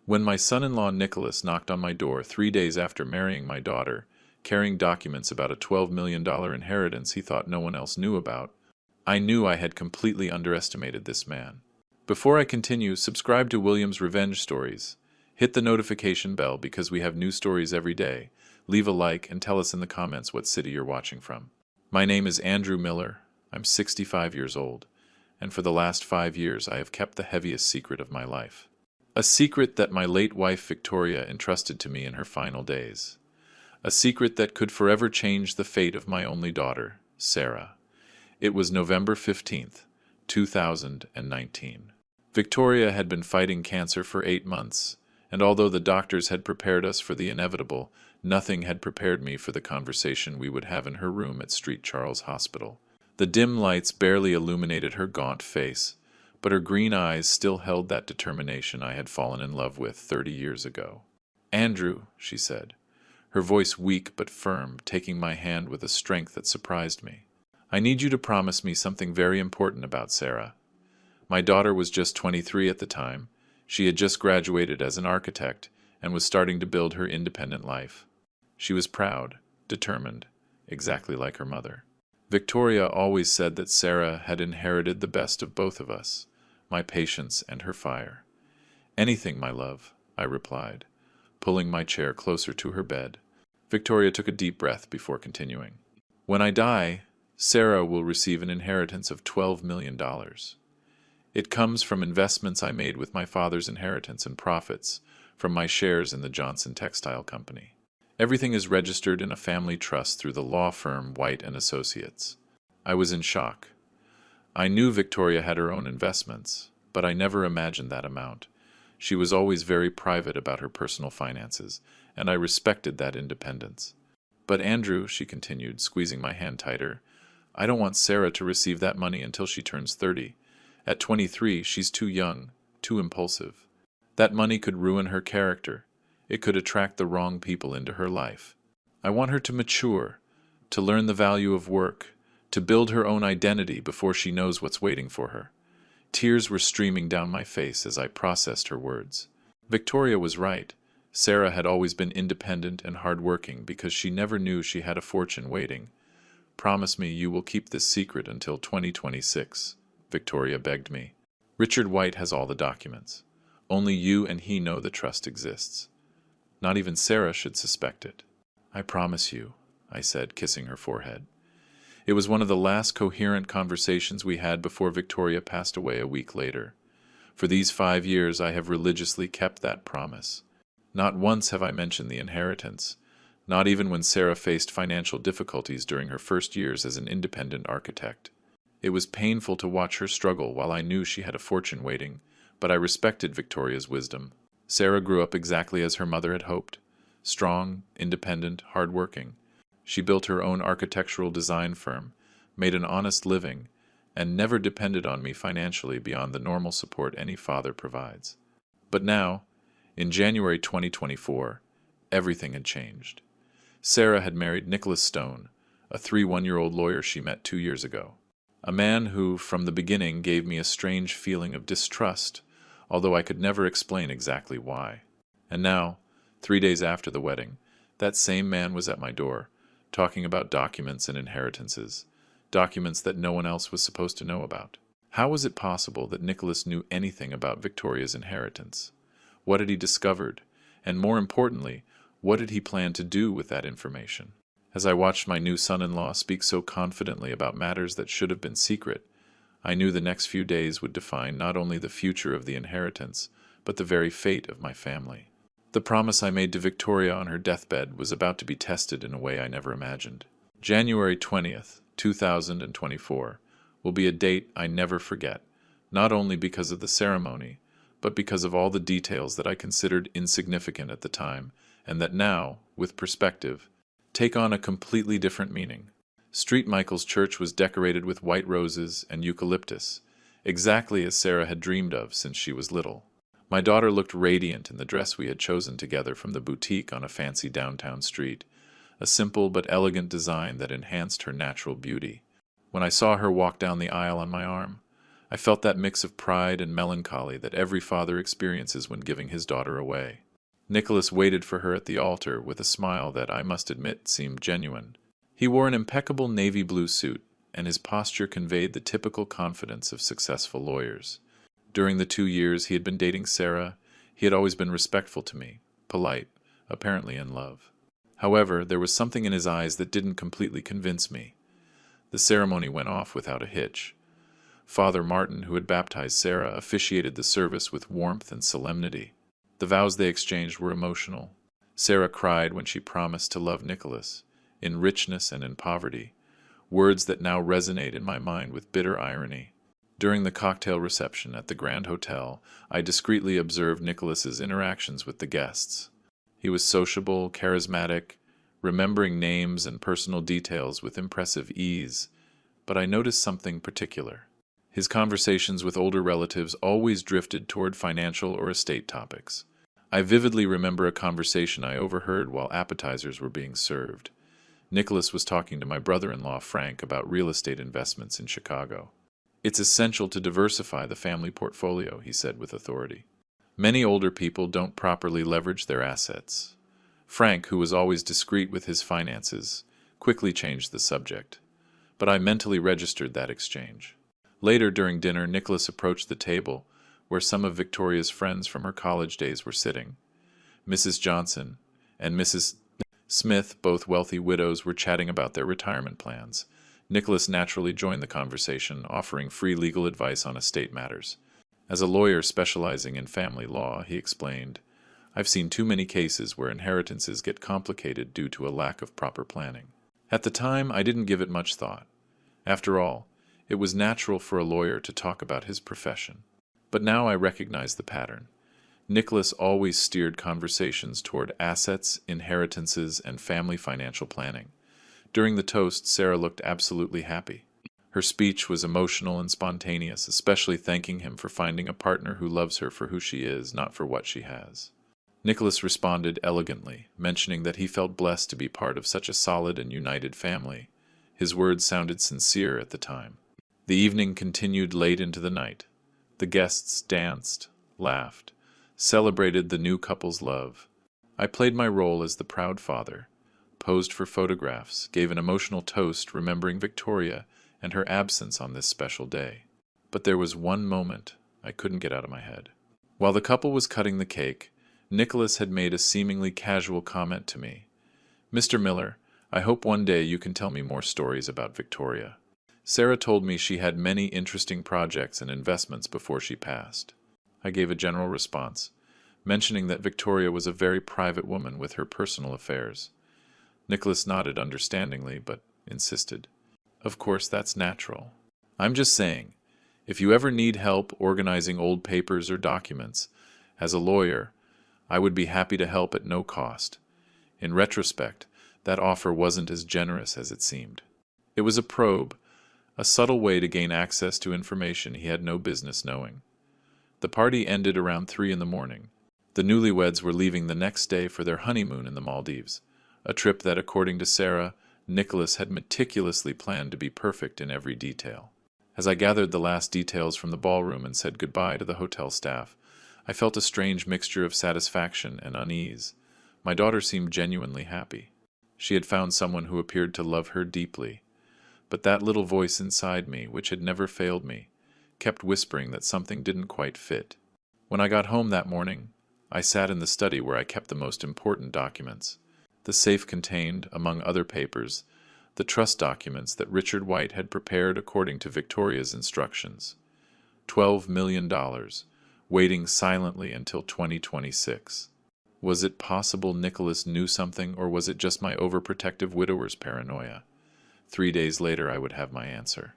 When my son-in-law Nicholas knocked on my door 3 days after marrying my daughter, carrying documents about a $12 million inheritance he thought no one else knew about, I knew I had completely underestimated this man. Before I continue, subscribe to William's Revenge Stories. Hit the notification bell because we have new stories every day. Leave a like and tell us in the comments what city you're watching from. My name is Andrew Miller. I'm 65 years old, and for the last 5 years I have kept the heaviest secret of my life. A secret that my late wife Victoria entrusted to me in her final days. A secret that could forever change the fate of my only daughter, Sarah. It was November 15th, 2019. Victoria had been fighting cancer for 8 months, and although the doctors had prepared us for the inevitable, nothing had prepared me for the conversation we would have in her room at St. Charles Hospital. The dim lights barely illuminated her gaunt face, but her green eyes still held that determination I had fallen in love with 30 years ago. "Andrew," she said, her voice weak but firm, taking my hand with a strength that surprised me. "I need you to promise me something very important about Sarah." My daughter was just 23 at the time. She had just graduated as an architect and was starting to build her independent life. She was proud, determined, exactly like her mother. Victoria always said that Sarah had inherited the best of both of us, my patience and her fire. "Anything, my love," I replied, pulling my chair closer to her bed. Victoria took a deep breath before continuing. "When I die, Sarah will receive an inheritance of $12 million. It comes from investments I made with my father's inheritance and profits from my shares in the Johnson Textile Company. Everything is registered in a family trust through the law firm White and Associates." I was in shock. I knew Victoria had her own investments, but I never imagined that amount. She was always very private about her personal finances, and I respected that independence. "But Andrew," she continued, squeezing my hand tighter, "I don't want Sarah to receive that money until she turns 30. At 23, she's too young, too impulsive. That money could ruin her character. It could attract the wrong people into her life. I want her to mature, to learn the value of work, to build her own identity before she knows what's waiting for her." Tears were streaming down my face as I processed her words. Victoria was right. Sarah had always been independent and hardworking because she never knew she had a fortune waiting. "Promise me you will keep this secret until 2026, Victoria begged me. "Richard White has all the documents. Only you and he know the trust exists. Not even Sarah should suspect it." "I promise you," I said, kissing her forehead. It was one of the last coherent conversations we had before Victoria passed away a week later. For these 5 years I have religiously kept that promise. Not once have I mentioned the inheritance, not even when Sarah faced financial difficulties during her first years as an independent architect. It was painful to watch her struggle while I knew she had a fortune waiting, but I respected Victoria's wisdom. Sarah grew up exactly as her mother had hoped. Strong, independent, hardworking. She built her own architectural design firm, made an honest living, and never depended on me financially beyond the normal support any father provides. But now, in January 2024, everything had changed. Sarah had married Nicholas Stone, a 31-year-old lawyer she met 2 years ago. A man who, from the beginning, gave me a strange feeling of distrust, although I could never explain exactly why. And now, 3 days after the wedding, that same man was at my door, talking about documents and inheritances, documents that no one else was supposed to know about. How was it possible that Nicholas knew anything about Victoria's inheritance? What had he discovered? And more importantly, what did he plan to do with that information? As I watched my new son-in-law speak so confidently about matters that should have been secret, I knew the next few days would define not only the future of the inheritance, but the very fate of my family. The promise I made to Victoria on her deathbed was about to be tested in a way I never imagined. January 20th, 2024, will be a date I never forget, not only because of the ceremony, but because of all the details that I considered insignificant at the time, and that now, with perspective, take on a completely different meaning. St. Michael's Church was decorated with white roses and eucalyptus, exactly as Sarah had dreamed of since she was little. My daughter looked radiant in the dress we had chosen together from the boutique on a fancy downtown street, a simple but elegant design that enhanced her natural beauty. When I saw her walk down the aisle on my arm, I felt that mix of pride and melancholy that every father experiences when giving his daughter away. Nicholas waited for her at the altar with a smile that, I must admit, seemed genuine. He wore an impeccable navy blue suit, and his posture conveyed the typical confidence of successful lawyers. During the 2 years he had been dating Sarah, he had always been respectful to me, polite, apparently in love. However, there was something in his eyes that didn't completely convince me. The ceremony went off without a hitch. Father Martin, who had baptized Sarah, officiated the service with warmth and solemnity. The vows they exchanged were emotional. Sarah cried when she promised to love Nicholas, in richness and in poverty, words that now resonate in my mind with bitter irony. During the cocktail reception at the Grand Hotel, I discreetly observed Nicholas's interactions with the guests. He was sociable, charismatic, remembering names and personal details with impressive ease, but I noticed something particular. His conversations with older relatives always drifted toward financial or estate topics. I vividly remember a conversation I overheard while appetizers were being served. Nicholas was talking to my brother-in-law Frank about real estate investments in Chicago. "It's essential to diversify the family portfolio," he said with authority. "Many older people don't properly leverage their assets." Frank, who was always discreet with his finances, quickly changed the subject. But I mentally registered that exchange. Later during dinner, Nicholas approached the table where some of Victoria's friends from her college days were sitting. Mrs. Johnson and Mrs. Smith, both wealthy widows, were chatting about their retirement plans. Nicholas naturally joined the conversation, offering free legal advice on estate matters. As a lawyer specializing in family law, he explained, "I've seen too many cases where inheritances get complicated due to a lack of proper planning." At the time, I didn't give it much thought. After all, it was natural for a lawyer to talk about his profession. But now I recognize the pattern. Nicholas always steered conversations toward assets, inheritances, and family financial planning. During the toast, Sarah looked absolutely happy. Her speech was emotional and spontaneous, especially thanking him for finding a partner who loves her for who she is, not for what she has. Nicholas responded elegantly, mentioning that he felt blessed to be part of such a solid and united family. His words sounded sincere at the time. The evening continued late into the night. The guests danced, laughed, celebrated the new couple's love. I played my role as the proud father, posed for photographs, gave an emotional toast remembering Victoria and her absence on this special day. But there was one moment I couldn't get out of my head. While the couple was cutting the cake, Nicholas had made a seemingly casual comment to me. "Mr. Miller, I hope one day you can tell me more stories about Victoria. Sarah told me she had many interesting projects and investments before she passed." I gave a general response, mentioning that Victoria was a very private woman with her personal affairs. Nicholas nodded understandingly, but insisted, "Of course, that's natural. I'm just saying, if you ever need help organizing old papers or documents, as a lawyer, I would be happy to help at no cost." In retrospect, that offer wasn't as generous as it seemed. It was a probe, a subtle way to gain access to information he had no business knowing. The party ended around 3 in the morning. The newlyweds were leaving the next day for their honeymoon in the Maldives, a trip that, according to Sarah, Nicholas had meticulously planned to be perfect in every detail. As I gathered the last details from the ballroom and said goodbye to the hotel staff, I felt a strange mixture of satisfaction and unease. My daughter seemed genuinely happy. She had found someone who appeared to love her deeply. But that little voice inside me, which had never failed me, kept whispering that something didn't quite fit. When I got home that morning, I sat in the study where I kept the most important documents. The safe contained, among other papers, the trust documents that Richard White had prepared according to Victoria's instructions. $12 million, waiting silently until 2026. Was it possible Nicholas knew something, or was it just my overprotective widower's paranoia? 3 days later, I would have my answer.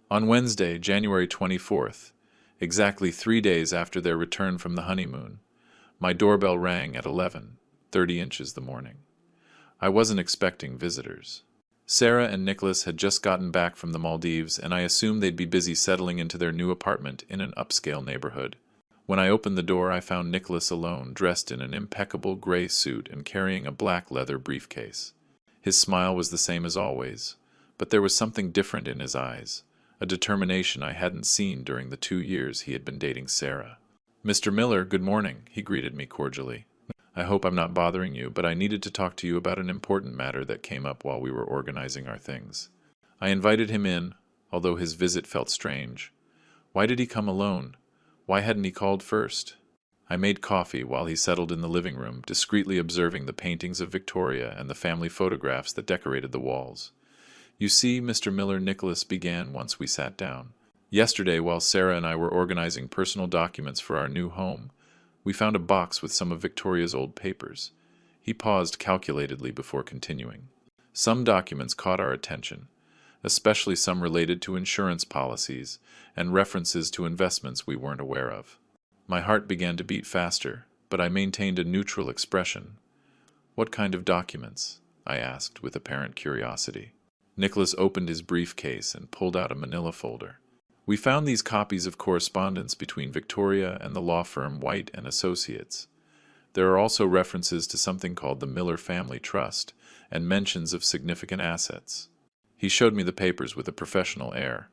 On Wednesday, January 24th, exactly 3 days after their return from the honeymoon, my doorbell rang at 11:30 the morning. I wasn't expecting visitors. Sarah and Nicholas had just gotten back from the Maldives, and I assumed they'd be busy settling into their new apartment in an upscale neighborhood. When I opened the door, I found Nicholas alone, dressed in an impeccable gray suit and carrying a black leather briefcase. His smile was the same as always, but there was something different in his eyes, a determination I hadn't seen during the 2 years he had been dating Sarah. "Mr. Miller, good morning," he greeted me cordially. "I hope I'm not bothering you, but I needed to talk to you about an important matter that came up while we were organizing our things." I invited him in, although his visit felt strange. Why did he come alone? Why hadn't he called first? I made coffee while he settled in the living room, discreetly observing the paintings of Victoria and the family photographs that decorated the walls. "You see," Mr. Miller, Nicholas began once we sat down. "Yesterday, while Sarah and I were organizing personal documents for our new home, we found a box with some of Victoria's old papers." He paused calculatedly before continuing. "Some documents caught our attention, especially some related to insurance policies and references to investments we weren't aware of." My heart began to beat faster, but I maintained a neutral expression. "What kind of documents?" I asked with apparent curiosity. Nicholas opened his briefcase and pulled out a manila folder. "We found these copies of correspondence between Victoria and the law firm White and Associates. There are also references to something called the Miller Family Trust and mentions of significant assets." He showed me the papers with a professional air.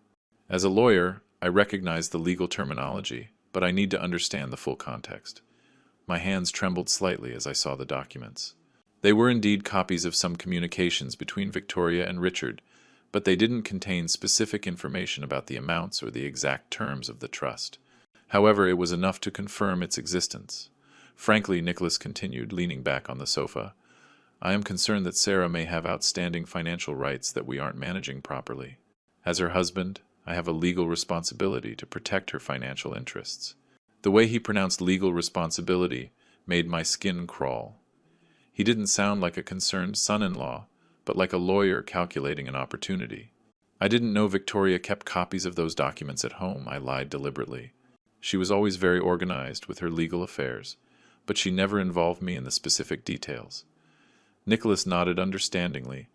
As a lawyer, I recognize the legal terminology, but I need to understand the full context. My hands trembled slightly as I saw the documents. They were indeed copies of some communications between Victoria and Richard, but they didn't contain specific information about the amounts or the exact terms of the trust. However, it was enough to confirm its existence. "Frankly," Nicholas continued, leaning back on the sofa, "I am concerned that Sarah may have outstanding financial rights that we aren't managing properly. As her husband, I have a legal responsibility to protect her financial interests." The way he pronounced legal responsibility made my skin crawl. He didn't sound like a concerned son-in-law, but like a lawyer calculating an opportunity. "I didn't know Victoria kept copies of those documents at home," I lied deliberately. "She was always very organized with her legal affairs, but she never involved me in the specific details." Nicholas nodded understandingly,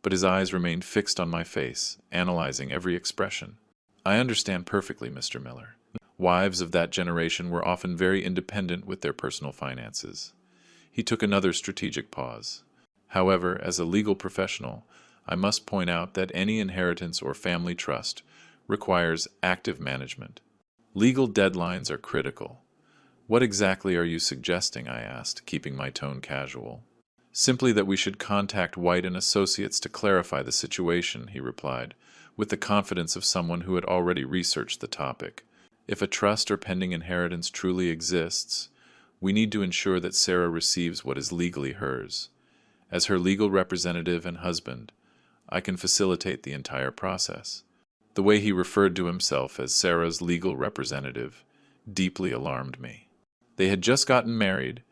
but his eyes remained fixed on my face, analyzing every expression. "I understand perfectly, Mr. Miller. Wives of that generation were often very independent with their personal finances." He took another strategic pause. "However, as a legal professional, I must point out that any inheritance or family trust requires active management. Legal deadlines are critical." "What exactly are you suggesting?" I asked, keeping my tone casual. "Simply that we should contact White and Associates to clarify the situation," he replied, with the confidence of someone who had already researched the topic. "If a trust or pending inheritance truly exists, we need to ensure that Sarah receives what is legally hers. As her legal representative and husband, I can facilitate the entire process." The way he referred to himself as Sarah's legal representative deeply alarmed me. They had just gotten married,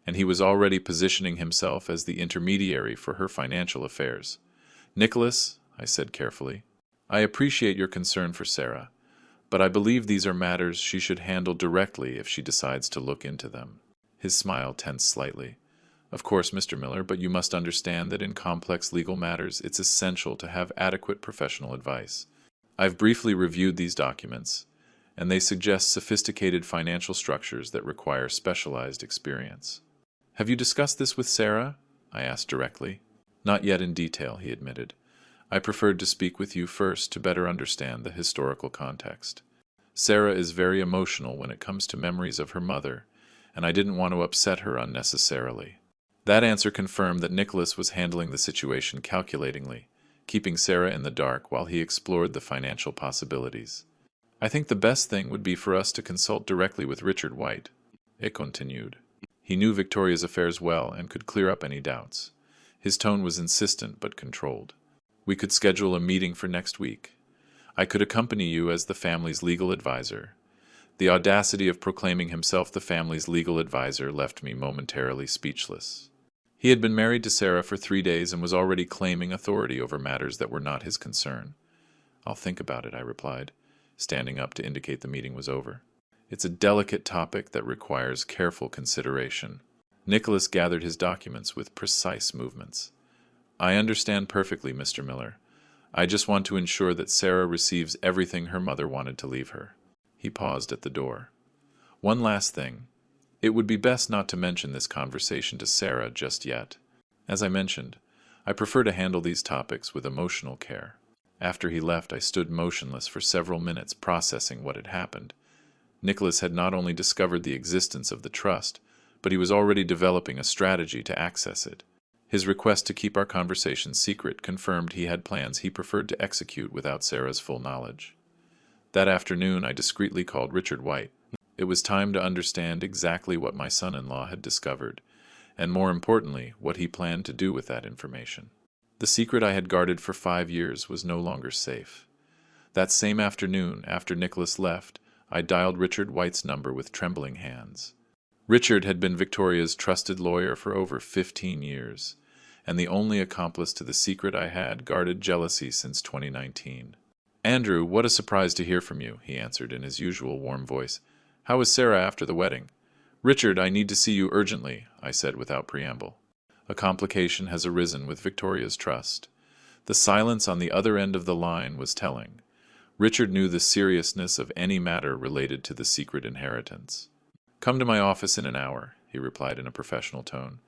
and he was already positioning himself as the intermediary for her financial affairs. "Nicholas," I said carefully, "I appreciate your concern for Sarah, but I believe these are matters she should handle directly if she decides to look into them." His smile tensed slightly. "Of course, Mr. Miller, but you must understand that in complex legal matters it's essential to have adequate professional advice. I've briefly reviewed these documents, and they suggest sophisticated financial structures that require specialized experience." "Have you discussed this with Sarah?" I asked directly. "Not yet in detail," he admitted. "I preferred to speak with you first to better understand the historical context. Sarah is very emotional when it comes to memories of her mother, and I didn't want to upset her unnecessarily." That answer confirmed that Nicholas was handling the situation calculatingly, keeping Sarah in the dark while he explored the financial possibilities. "I think the best thing would be for us to consult directly with Richard White," it continued. He knew Victoria's affairs well and could clear up any doubts. His tone was insistent but controlled. "We could schedule a meeting for next week. I could accompany you as the family's legal advisor." The audacity of proclaiming himself the family's legal advisor left me momentarily speechless. He had been married to Sarah for 3 days and was already claiming authority over matters that were not his concern. "I'll think about it," I replied, standing up to indicate the meeting was over. "It's a delicate topic that requires careful consideration." Nicholas gathered his documents with precise movements. "I understand perfectly, Mr. Miller. I just want to ensure that Sarah receives everything her mother wanted to leave her." He paused at the door. "One last thing. It would be best not to mention this conversation to Sarah just yet. As I mentioned, I prefer to handle these topics with emotional care." After he left, I stood motionless for several minutes, processing what had happened. Nicholas had not only discovered the existence of the trust, but he was already developing a strategy to access it. His request to keep our conversation secret confirmed he had plans he preferred to execute without Sarah's full knowledge. That afternoon, I discreetly called Richard White. It was time to understand exactly what my son-in-law had discovered, and more importantly, what he planned to do with that information. The secret I had guarded for 5 years was no longer safe. That same afternoon, after Nicholas left, I dialed Richard White's number with trembling hands. Richard had been Victoria's trusted lawyer for over 15 years, and the only accomplice to the secret I had guarded jealousy since 2019. "Andrew, what a surprise to hear from you," he answered in his usual warm voice. "How is Sarah after the wedding?" "Richard, I need to see you urgently," I said without preamble. A complication has arisen with Victoria's trust. The silence on the other end of the line was telling. Richard knew the seriousness of any matter related to the secret inheritance. "Come to my office in an hour," he replied in a professional tone.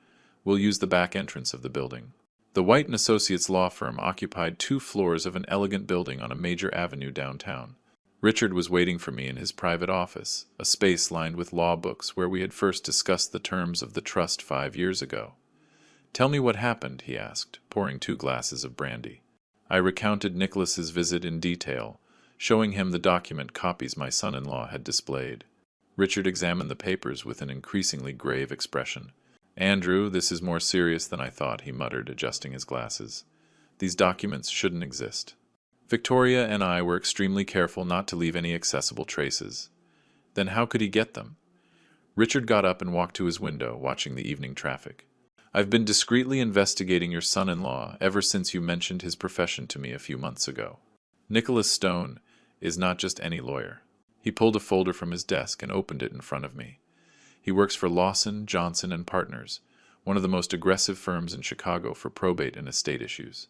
"We'll use the back entrance of the building." The White & Associates law firm occupied 2 floors of an elegant building on a major avenue downtown. Richard was waiting for me in his private office, a space lined with law books where we had first discussed the terms of the trust 5 years ago. "Tell me what happened," he asked, pouring 2 glasses of brandy. I recounted Nicholas's visit in detail, showing him the document copies my son-in-law had displayed. Richard examined the papers with an increasingly grave expression. "Andrew, this is more serious than I thought," he muttered, adjusting his glasses. "These documents shouldn't exist. Victoria and I were extremely careful not to leave any accessible traces." "Then how could he get them?" Richard got up and walked to his window, watching the evening traffic. "I've been discreetly investigating your son-in-law ever since you mentioned his profession to me a few months ago. Nicholas Stone is not just any lawyer." He pulled a folder from his desk and opened it in front of me. "He works for Lawson, Johnson and Partners, one of the most aggressive firms in Chicago for probate and estate issues.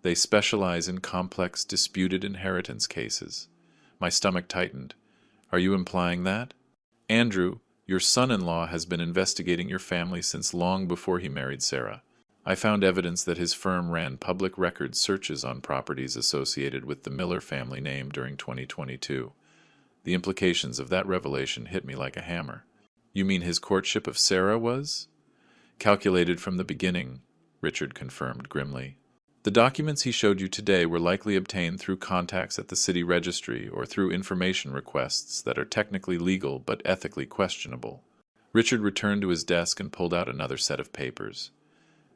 They specialize in complex, disputed inheritance cases." My stomach tightened. "Are you implying that?" "Andrew, your son-in-law has been investigating your family since long before he married Sarah. I found evidence that his firm ran public record searches on properties associated with the Miller family name during 2022. The implications of that revelation hit me like a hammer." "You mean his courtship of Sarah was?" "Calculated from the beginning," Richard confirmed grimly. "The documents he showed you today were likely obtained through contacts at the city registry or through information requests that are technically legal but ethically questionable." Richard returned to his desk and pulled out another set of papers.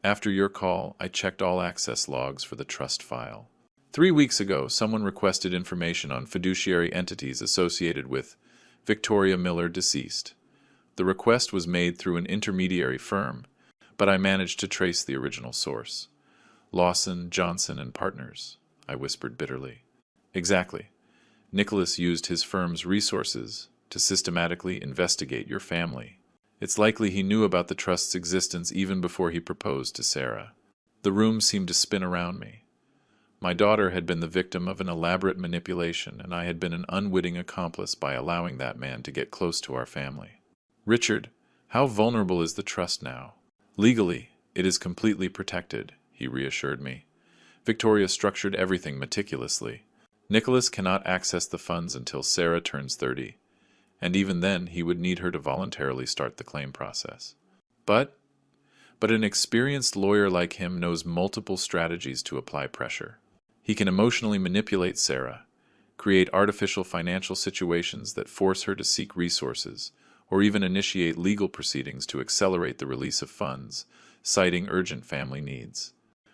"After your call, I checked all access logs for the trust file. 3 weeks ago, someone requested information on fiduciary entities associated with Victoria Miller, deceased. The request was made through an intermediary firm, but I managed to trace the original source. Lawson, Johnson and Partners," I whispered bitterly. "Exactly. Nicholas used his firm's resources to systematically investigate your family. It's likely he knew about the trust's existence even before he proposed to Sarah." The room seemed to spin around me. My daughter had been the victim of an elaborate manipulation, and I had been an unwitting accomplice by allowing that man to get close to our family. "Richard, how vulnerable is the trust now?" "Legally, it is completely protected," he reassured me. "Victoria structured everything meticulously. Nicholas cannot access the funds until Sarah turns 30, and even then he would need her to voluntarily start the claim process. But an experienced lawyer like him knows multiple strategies to apply pressure. He can emotionally manipulate Sarah, create artificial financial situations that force her to seek resources, or even initiate legal proceedings to accelerate the release of funds, citing urgent family needs."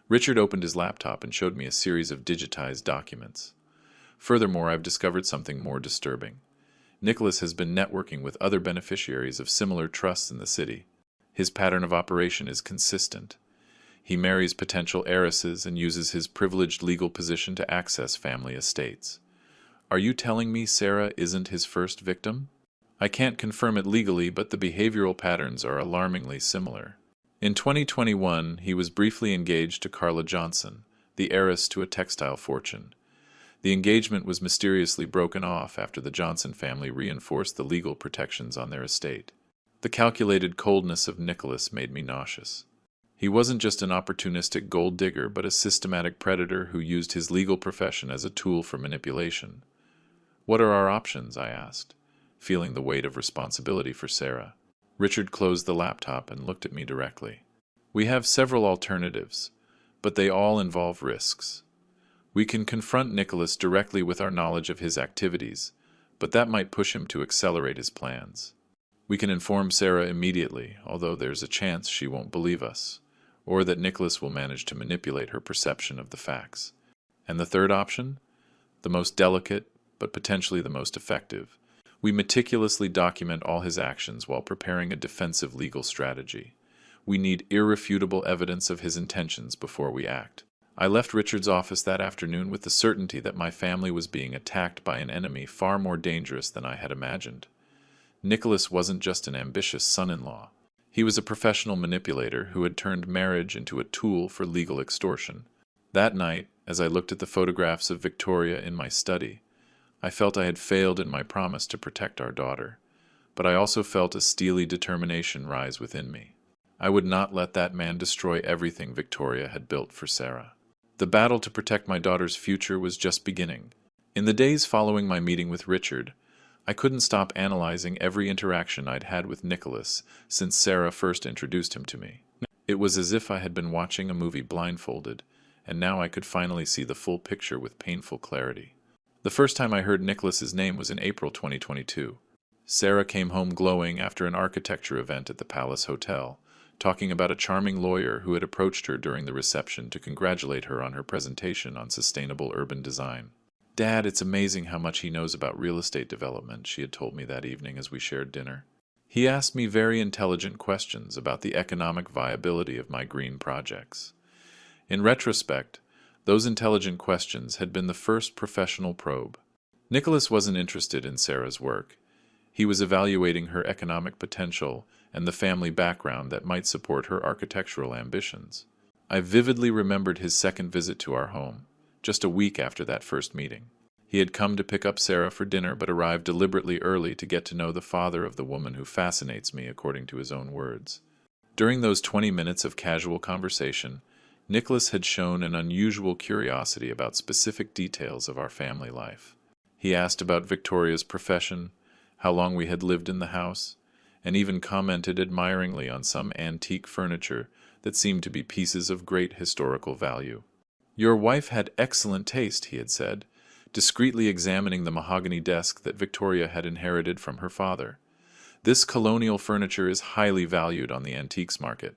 Richard opened his laptop and showed me a series of digitized documents. "Furthermore, I've discovered something more disturbing. Nicholas has been networking with other beneficiaries of similar trusts in the city. His pattern of operation is consistent. He marries potential heiresses and uses his privileged legal position to access family estates. Are you telling me Sarah isn't his first victim?" "I can't confirm it legally, but the behavioral patterns are alarmingly similar. In 2021, he was briefly engaged to Carla Johnson, the heiress to a textile fortune. The engagement was mysteriously broken off after the Johnson family reinforced the legal protections on their estate. The calculated coldness of Nicholas made me nauseous. He wasn't just an opportunistic gold digger, but a systematic predator who used his legal profession as a tool for manipulation. "What are our options?" I asked, feeling the weight of responsibility for Sarah. Richard closed the laptop and looked at me directly. "We have several alternatives, but they all involve risks. We can confront Nicholas directly with our knowledge of his activities, but that might push him to accelerate his plans. We can inform Sarah immediately, although there's a chance she won't believe us, or that Nicholas will manage to manipulate her perception of the facts. And the third option? The most delicate, but potentially the most effective. We meticulously document all his actions while preparing a defensive legal strategy. We need irrefutable evidence of his intentions before we act." I left Richard's office that afternoon with the certainty that my family was being attacked by an enemy far more dangerous than I had imagined. Nicholas wasn't just an ambitious son-in-law. He was a professional manipulator who had turned marriage into a tool for legal extortion. That night, as I looked at the photographs of Victoria in my study, I felt I had failed in my promise to protect our daughter, but I also felt a steely determination rise within me. I would not let that man destroy everything Victoria had built for Sarah. The battle to protect my daughter's future was just beginning. In the days following my meeting with Richard, I couldn't stop analyzing every interaction I'd had with Nicholas since Sarah first introduced him to me. It was as if I had been watching a movie blindfolded, and now I could finally see the full picture with painful clarity. The first time I heard Nicholas's name was in April 2022. Sarah came home glowing after an architecture event at the Palace Hotel, talking about a charming lawyer who had approached her during the reception to congratulate her on her presentation on sustainable urban design. "Dad, it's amazing how much he knows about real estate development," she had told me that evening as we shared dinner. "He asked me very intelligent questions about the economic viability of my green projects." In retrospect, those intelligent questions had been the first professional probe. Nicholas wasn't interested in Sarah's work. He was evaluating her economic potential and the family background that might support her architectural ambitions. I vividly remembered his second visit to our home, just a week after that first meeting. He had come to pick up Sarah for dinner but arrived deliberately early to get to know the father of the woman who fascinates me, according to his own words. During those 20 minutes of casual conversation, Nicholas had shown an unusual curiosity about specific details of our family life. He asked about Victoria's profession, how long we had lived in the house, and even commented admiringly on some antique furniture that seemed to be pieces of great historical value. "Your wife had excellent taste," he had said, discreetly examining the mahogany desk that Victoria had inherited from her father. "This colonial furniture is highly valued on the antiques market."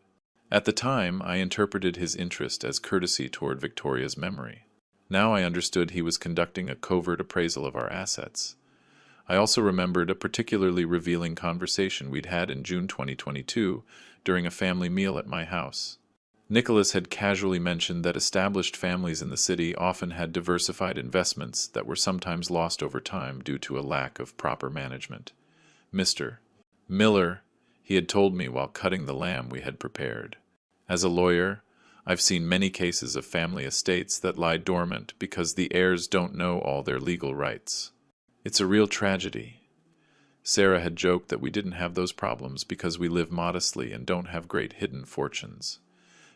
At the time, I interpreted his interest as courtesy toward Victoria's memory. Now I understood he was conducting a covert appraisal of our assets. I also remembered a particularly revealing conversation we'd had in June 2022 during a family meal at my house. Nicholas had casually mentioned that established families in the city often had diversified investments that were sometimes lost over time due to a lack of proper management. "Mr. Miller," he had told me while cutting the lamb we had prepared. "As a lawyer, I've seen many cases of family estates that lie dormant because the heirs don't know all their legal rights. It's a real tragedy." Sarah had joked that we didn't have those problems because we live modestly and don't have great hidden fortunes.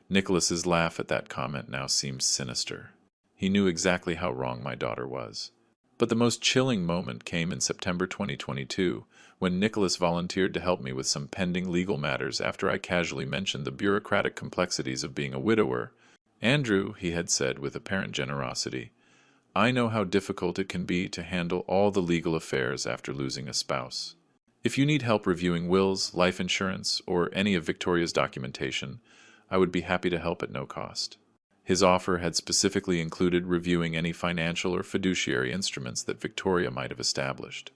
Nicholas's laugh at that comment now seemed sinister. He knew exactly how wrong my daughter was. But the most chilling moment came in September 2022, when Nicholas volunteered to help me with some pending legal matters after I casually mentioned the bureaucratic complexities of being a widower. "Andrew," he had said with apparent generosity, "I know how difficult it can be to handle all the legal affairs after losing a spouse. If you need help reviewing wills, life insurance, or any of Victoria's documentation, I would be happy to help at no cost." His offer had specifically included reviewing any financial or fiduciary instruments that Victoria might have established.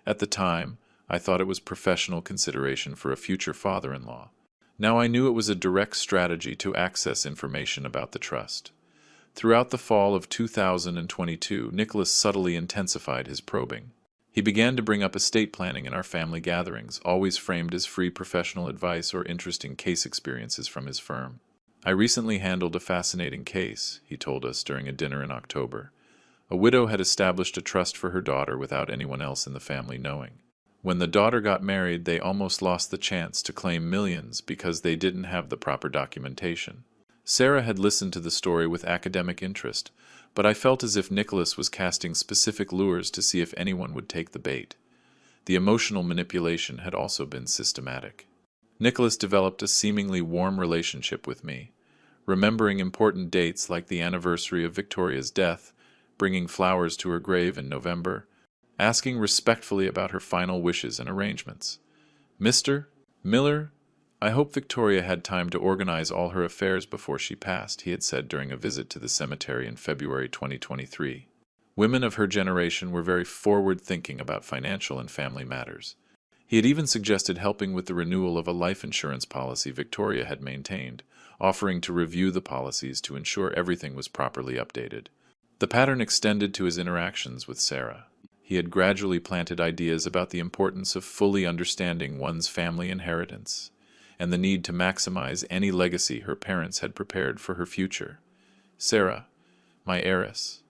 At the time, I thought it was professional consideration for a future father-in-law. Now I knew it was a direct strategy to access information about the trust. Throughout the fall of 2022, Nicholas subtly intensified his probing. He began to bring up estate planning in our family gatherings, always framed as free professional advice or interesting case experiences from his firm. "I recently handled a fascinating case," he told us during a dinner in October. "A widow had established a trust for her daughter without anyone else in the family knowing. When the daughter got married, they almost lost the chance to claim millions because they didn't have the proper documentation. Sarah had listened to the story with academic interest, but I felt as if Nicholas was casting specific lures to see if anyone would take the bait. The emotional manipulation had also been systematic. Nicholas developed a seemingly warm relationship with me, remembering important dates like the anniversary of Victoria's death, bringing flowers to her grave in November, asking respectfully about her final wishes and arrangements. "Mr. Miller, I hope Victoria had time to organize all her affairs before she passed," he had said during a visit to the cemetery in February 2023. Women of her generation were very forward-thinking about financial and family matters. He had even suggested helping with the renewal of a life insurance policy Victoria had maintained, offering to review the policies to ensure everything was properly updated. The pattern extended to his interactions with Sarah. He had gradually planted ideas about the importance of fully understanding one's family inheritance, and the need to maximize any legacy her parents had prepared for her future. Sarah, my heiress.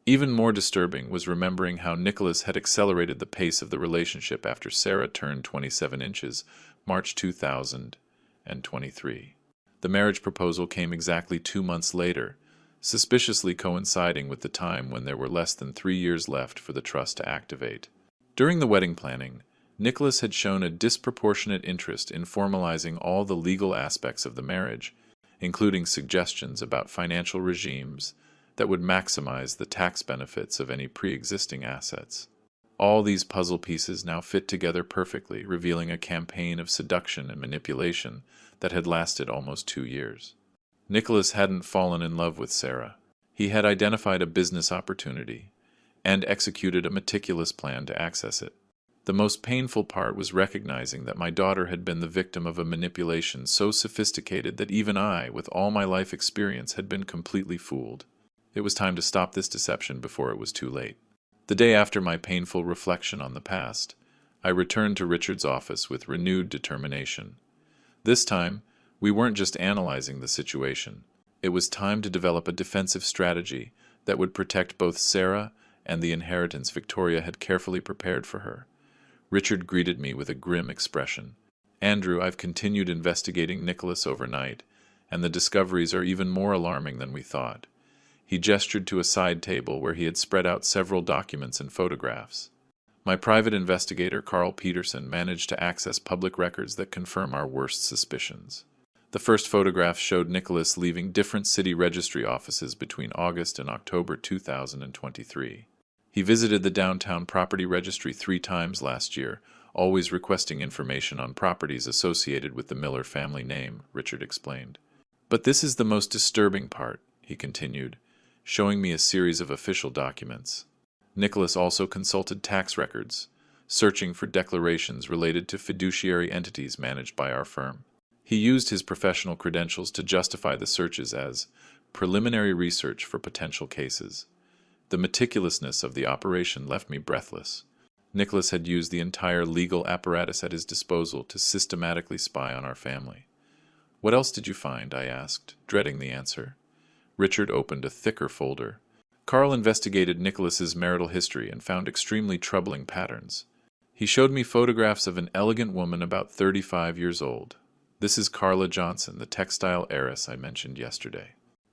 Even more disturbing was remembering how Nicholas had accelerated the pace of the relationship after Sarah turned 27 inches, March 2023. The marriage proposal came exactly 2 months later, suspiciously coinciding with the time when there were less than 3 years left for the trust to activate. During the wedding planning, Nicholas had shown a disproportionate interest in formalizing all the legal aspects of the marriage, including suggestions about financial regimes that would maximize the tax benefits of any pre-existing assets. All these puzzle pieces now fit together perfectly, revealing a campaign of seduction and manipulation that had lasted almost 2 years. Nicholas hadn't fallen in love with Sarah. He had identified a business opportunity and executed a meticulous plan to access it. The most painful part was recognizing that my daughter had been the victim of a manipulation so sophisticated that even I, with all my life experience, had been completely fooled. It was time to stop this deception before it was too late. The day after my painful reflection on the past, I returned to Richard's office with renewed determination. This time, we weren't just analyzing the situation. It was time to develop a defensive strategy that would protect both Sarah and the inheritance Victoria had carefully prepared for her. Richard greeted me with a grim expression. "Andrew, I've continued investigating Nicholas overnight, and the discoveries are even more alarming than we thought." He gestured to a side table where he had spread out several documents and photographs. "My private investigator, Carl Peterson, managed to access public records that confirm our worst suspicions." The first photographs showed Nicholas leaving different city registry offices between August and October 2023. He visited the downtown property registry 3 times last year, always requesting information on properties associated with the Miller family name, Richard explained. "But this is the most disturbing part," he continued, showing me a series of official documents. Nicholas also consulted tax records, searching for declarations related to fiduciary entities managed by our firm. He used his professional credentials to justify the searches as preliminary research for potential cases. The meticulousness of the operation left me breathless. Nicholas had used the entire legal apparatus at his disposal to systematically spy on our family. "What else did you find?" I asked, dreading the answer. Richard opened a thicker folder. Carl investigated Nicholas's marital history and found extremely troubling patterns. He showed me photographs of an elegant woman about 35 years old. "This is Carla Johnson, the textile heiress I mentioned yesterday."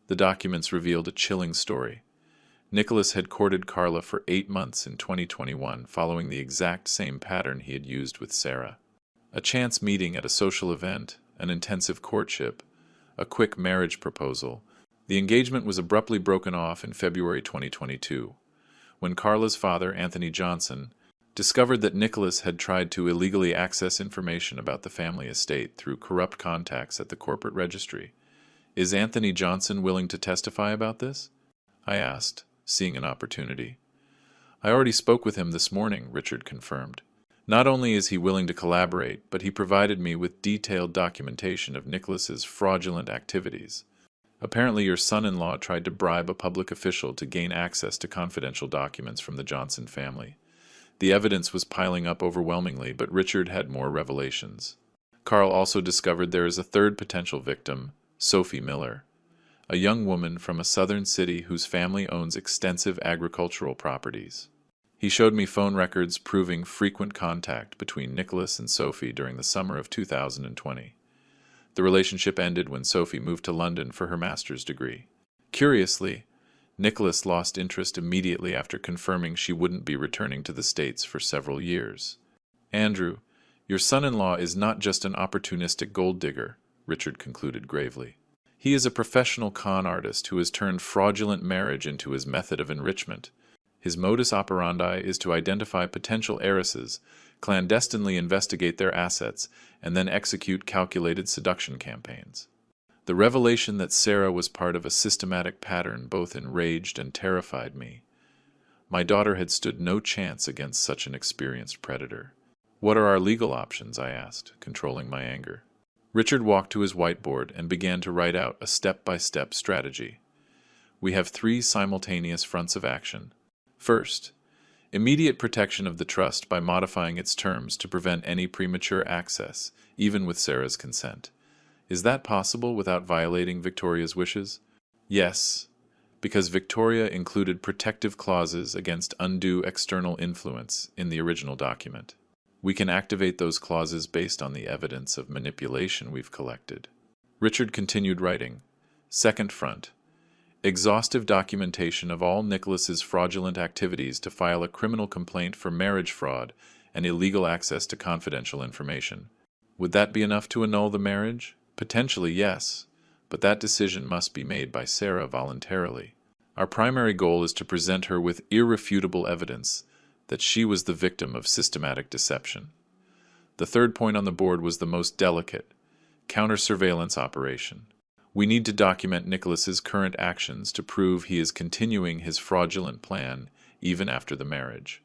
The documents revealed a chilling story. Nicholas had courted Carla for 8 months in 2021, following the exact same pattern he had used with Sarah. A chance meeting at a social event, an intensive courtship, a quick marriage proposal. The engagement was abruptly broken off in February 2022, when Carla's father, Anthony Johnson, discovered that Nicholas had tried to illegally access information about the family estate through corrupt contacts at the corporate registry. "Is Anthony Johnson willing to testify about this?" I asked, seeing an opportunity. "I already spoke with him this morning," Richard confirmed. "Not only is he willing to collaborate, but he provided me with detailed documentation of Nicholas's fraudulent activities. Apparently your son-in-law tried to bribe a public official to gain access to confidential documents from the Johnson family. The evidence was piling up overwhelmingly, but Richard had more revelations. Carl also discovered there is a third potential victim, Sophie Miller, a young woman from a southern city whose family owns extensive agricultural properties. He showed me phone records proving frequent contact between Nicholas and Sophie during the summer of 2020. The relationship ended when Sophie moved to London for her master's degree. Curiously, Nicholas lost interest immediately after confirming she wouldn't be returning to the States for several years. "Andrew, your son-in-law is not just an opportunistic gold digger," Richard concluded gravely. "He is a professional con artist who has turned fraudulent marriage into his method of enrichment. His modus operandi is to identify potential heiresses, clandestinely investigate their assets, and then execute calculated seduction campaigns." The revelation that Sarah was part of a systematic pattern both enraged and terrified me. My daughter had stood no chance against such an experienced predator. "What are our legal options?" I asked, controlling my anger. Richard walked to his whiteboard and began to write out a step-by-step strategy. "We have 3 simultaneous fronts of action. First, immediate protection of the trust by modifying its terms to prevent any premature access, even with Sarah's consent. Is that possible without violating Victoria's wishes?" "Yes, because Victoria included protective clauses against undue external influence in the original document. We can activate those clauses based on the evidence of manipulation we've collected." Richard continued writing. "Second front. Exhaustive documentation of all Nicholas's fraudulent activities to file a criminal complaint for marriage fraud and illegal access to confidential information. Would that be enough to annul the marriage? Potentially, yes, but that decision must be made by Sarah voluntarily. Our primary goal is to present her with irrefutable evidence that she was the victim of systematic deception. The third point on the board was the most delicate: counter-surveillance operation. We need to document Nicholas's current actions to prove he is continuing his fraudulent plan even after the marriage."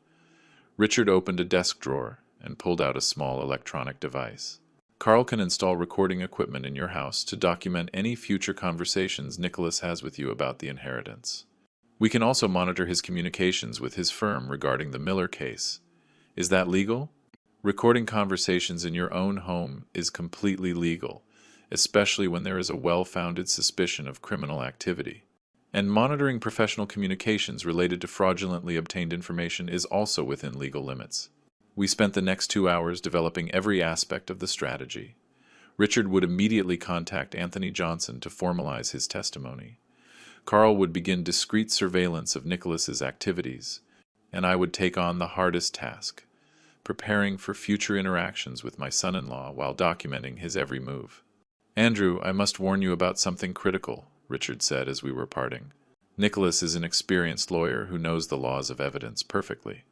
Richard opened a desk drawer and pulled out a small electronic device. "Carl can install recording equipment in your house to document any future conversations Nicholas has with you about the inheritance. We can also monitor his communications with his firm regarding the Miller case. Is that legal?" "Recording conversations in your own home is completely legal, especially when there is a well-founded suspicion of criminal activity. And monitoring professional communications related to fraudulently obtained information is also within legal limits." We spent the next 2 hours developing every aspect of the strategy. Richard would immediately contact Anthony Johnson to formalize his testimony. Carl would begin discreet surveillance of Nicholas's activities, and I would take on the hardest task: preparing for future interactions with my son-in-law while documenting his every move. "Andrew, I must warn you about something critical," Richard said as we were parting. "Nicholas is an experienced lawyer who knows the laws of evidence perfectly.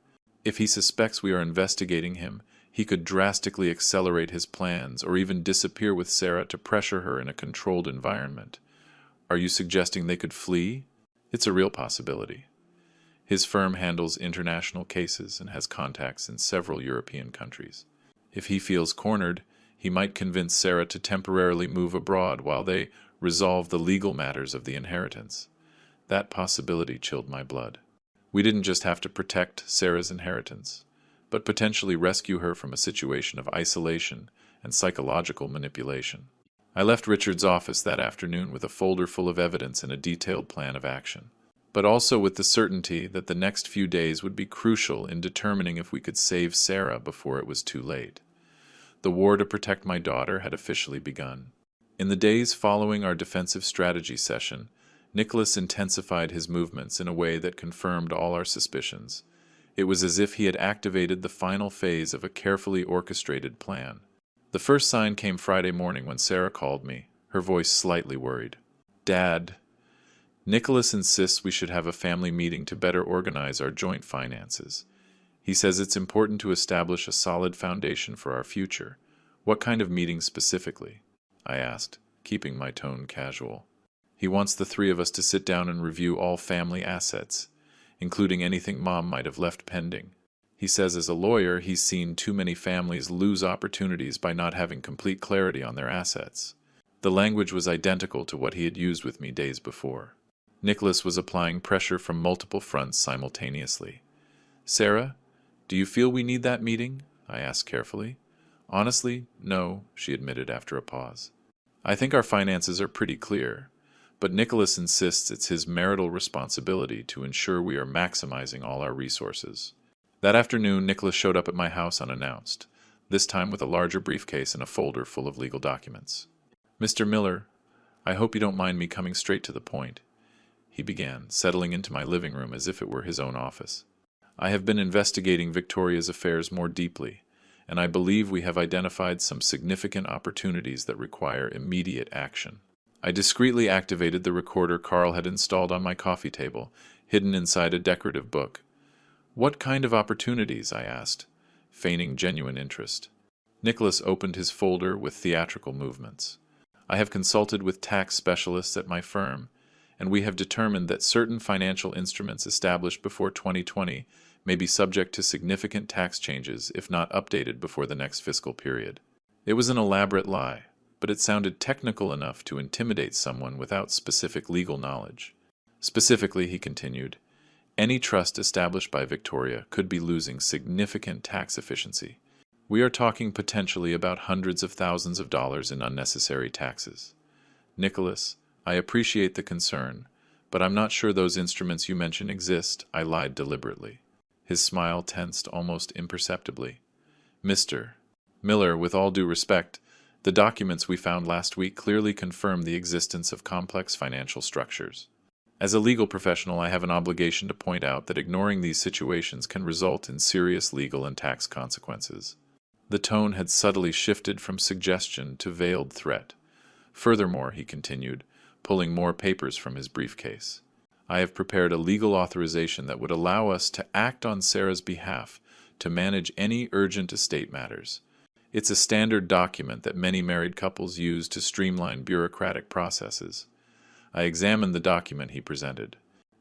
If he suspects we are investigating him, he could drastically accelerate his plans or even disappear with Sarah to pressure her in a controlled environment. Are you suggesting they could flee? It's a real possibility. His firm handles international cases and has contacts in several European countries. If he feels cornered, he might convince Sarah to temporarily move abroad while they resolve the legal matters of the inheritance." That possibility chilled my blood. We didn't just have to protect Sarah's inheritance, but potentially rescue her from a situation of isolation and psychological manipulation. I left Richard's office that afternoon with a folder full of evidence and a detailed plan of action, but also with the certainty that the next few days would be crucial in determining if we could save Sarah before it was too late. The war to protect my daughter had officially begun. In the days following our defensive strategy session, Nicholas intensified his movements in a way that confirmed all our suspicions. It was as if he had activated the final phase of a carefully orchestrated plan. The first sign came Friday morning when Sarah called me, her voice slightly worried. "Dad, Nicholas insists we should have a family meeting to better organize our joint finances. He says it's important to establish a solid foundation for our future. What kind of meeting specifically?" I asked, keeping my tone casual. "He wants the 3 of us to sit down and review all family assets, including anything Mom might have left pending. He says as a lawyer he's seen too many families lose opportunities by not having complete clarity on their assets." The language was identical to what he had used with me days before. Nicholas was applying pressure from multiple fronts simultaneously. "Sarah, do you feel we need that meeting?" I asked carefully. "Honestly, no," she admitted after a pause. "I think our finances are pretty clear, but Nicholas insists it's his marital responsibility to ensure we are maximizing all our resources." That afternoon, Nicholas showed up at my house unannounced, this time with a larger briefcase and a folder full of legal documents. "Mr. Miller, I hope you don't mind me coming straight to the point," he began, settling into my living room as if it were his own office. "I have been investigating Victoria's affairs more deeply, and I believe we have identified some significant opportunities that require immediate action." I discreetly activated the recorder Carl had installed on my coffee table, hidden inside a decorative book. "What kind of opportunities?" I asked, feigning genuine interest. Nicholas opened his folder with theatrical movements. "I have consulted with tax specialists at my firm, and we have determined that certain financial instruments established before 2020 may be subject to significant tax changes if not updated before the next fiscal period." It was an elaborate lie, but it sounded technical enough to intimidate someone without specific legal knowledge. Specifically, he continued, any trust established by Victoria could be losing significant tax efficiency. We are talking potentially about hundreds of thousands of dollars in unnecessary taxes. Nicholas, I appreciate the concern, but I'm not sure those instruments you mention exist. I lied deliberately. His smile tensed almost imperceptibly. "Mr. Miller, with all due respect, the documents we found last week clearly confirm the existence of complex financial structures. As a legal professional, I have an obligation to point out that ignoring these situations can result in serious legal and tax consequences." The tone had subtly shifted from suggestion to veiled threat. "Furthermore," he continued, pulling more papers from his briefcase, "I have prepared a legal authorization that would allow us to act on Sarah's behalf to manage any urgent estate matters. It's a standard document that many married couples use to streamline bureaucratic processes." I examined the document he presented.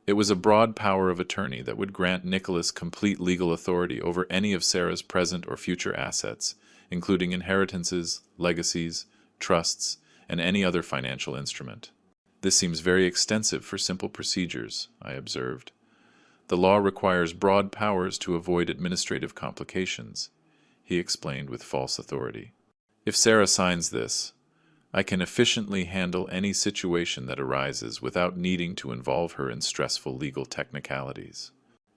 It was a broad power of attorney that would grant Nicholas complete legal authority over any of Sarah's present or future assets, including inheritances, legacies, trusts, and any other financial instrument. "This seems very extensive for simple procedures," I observed. "The law requires broad powers to avoid administrative complications," he explained with false authority. "If Sarah signs this, I can efficiently handle any situation that arises without needing to involve her in stressful legal technicalities."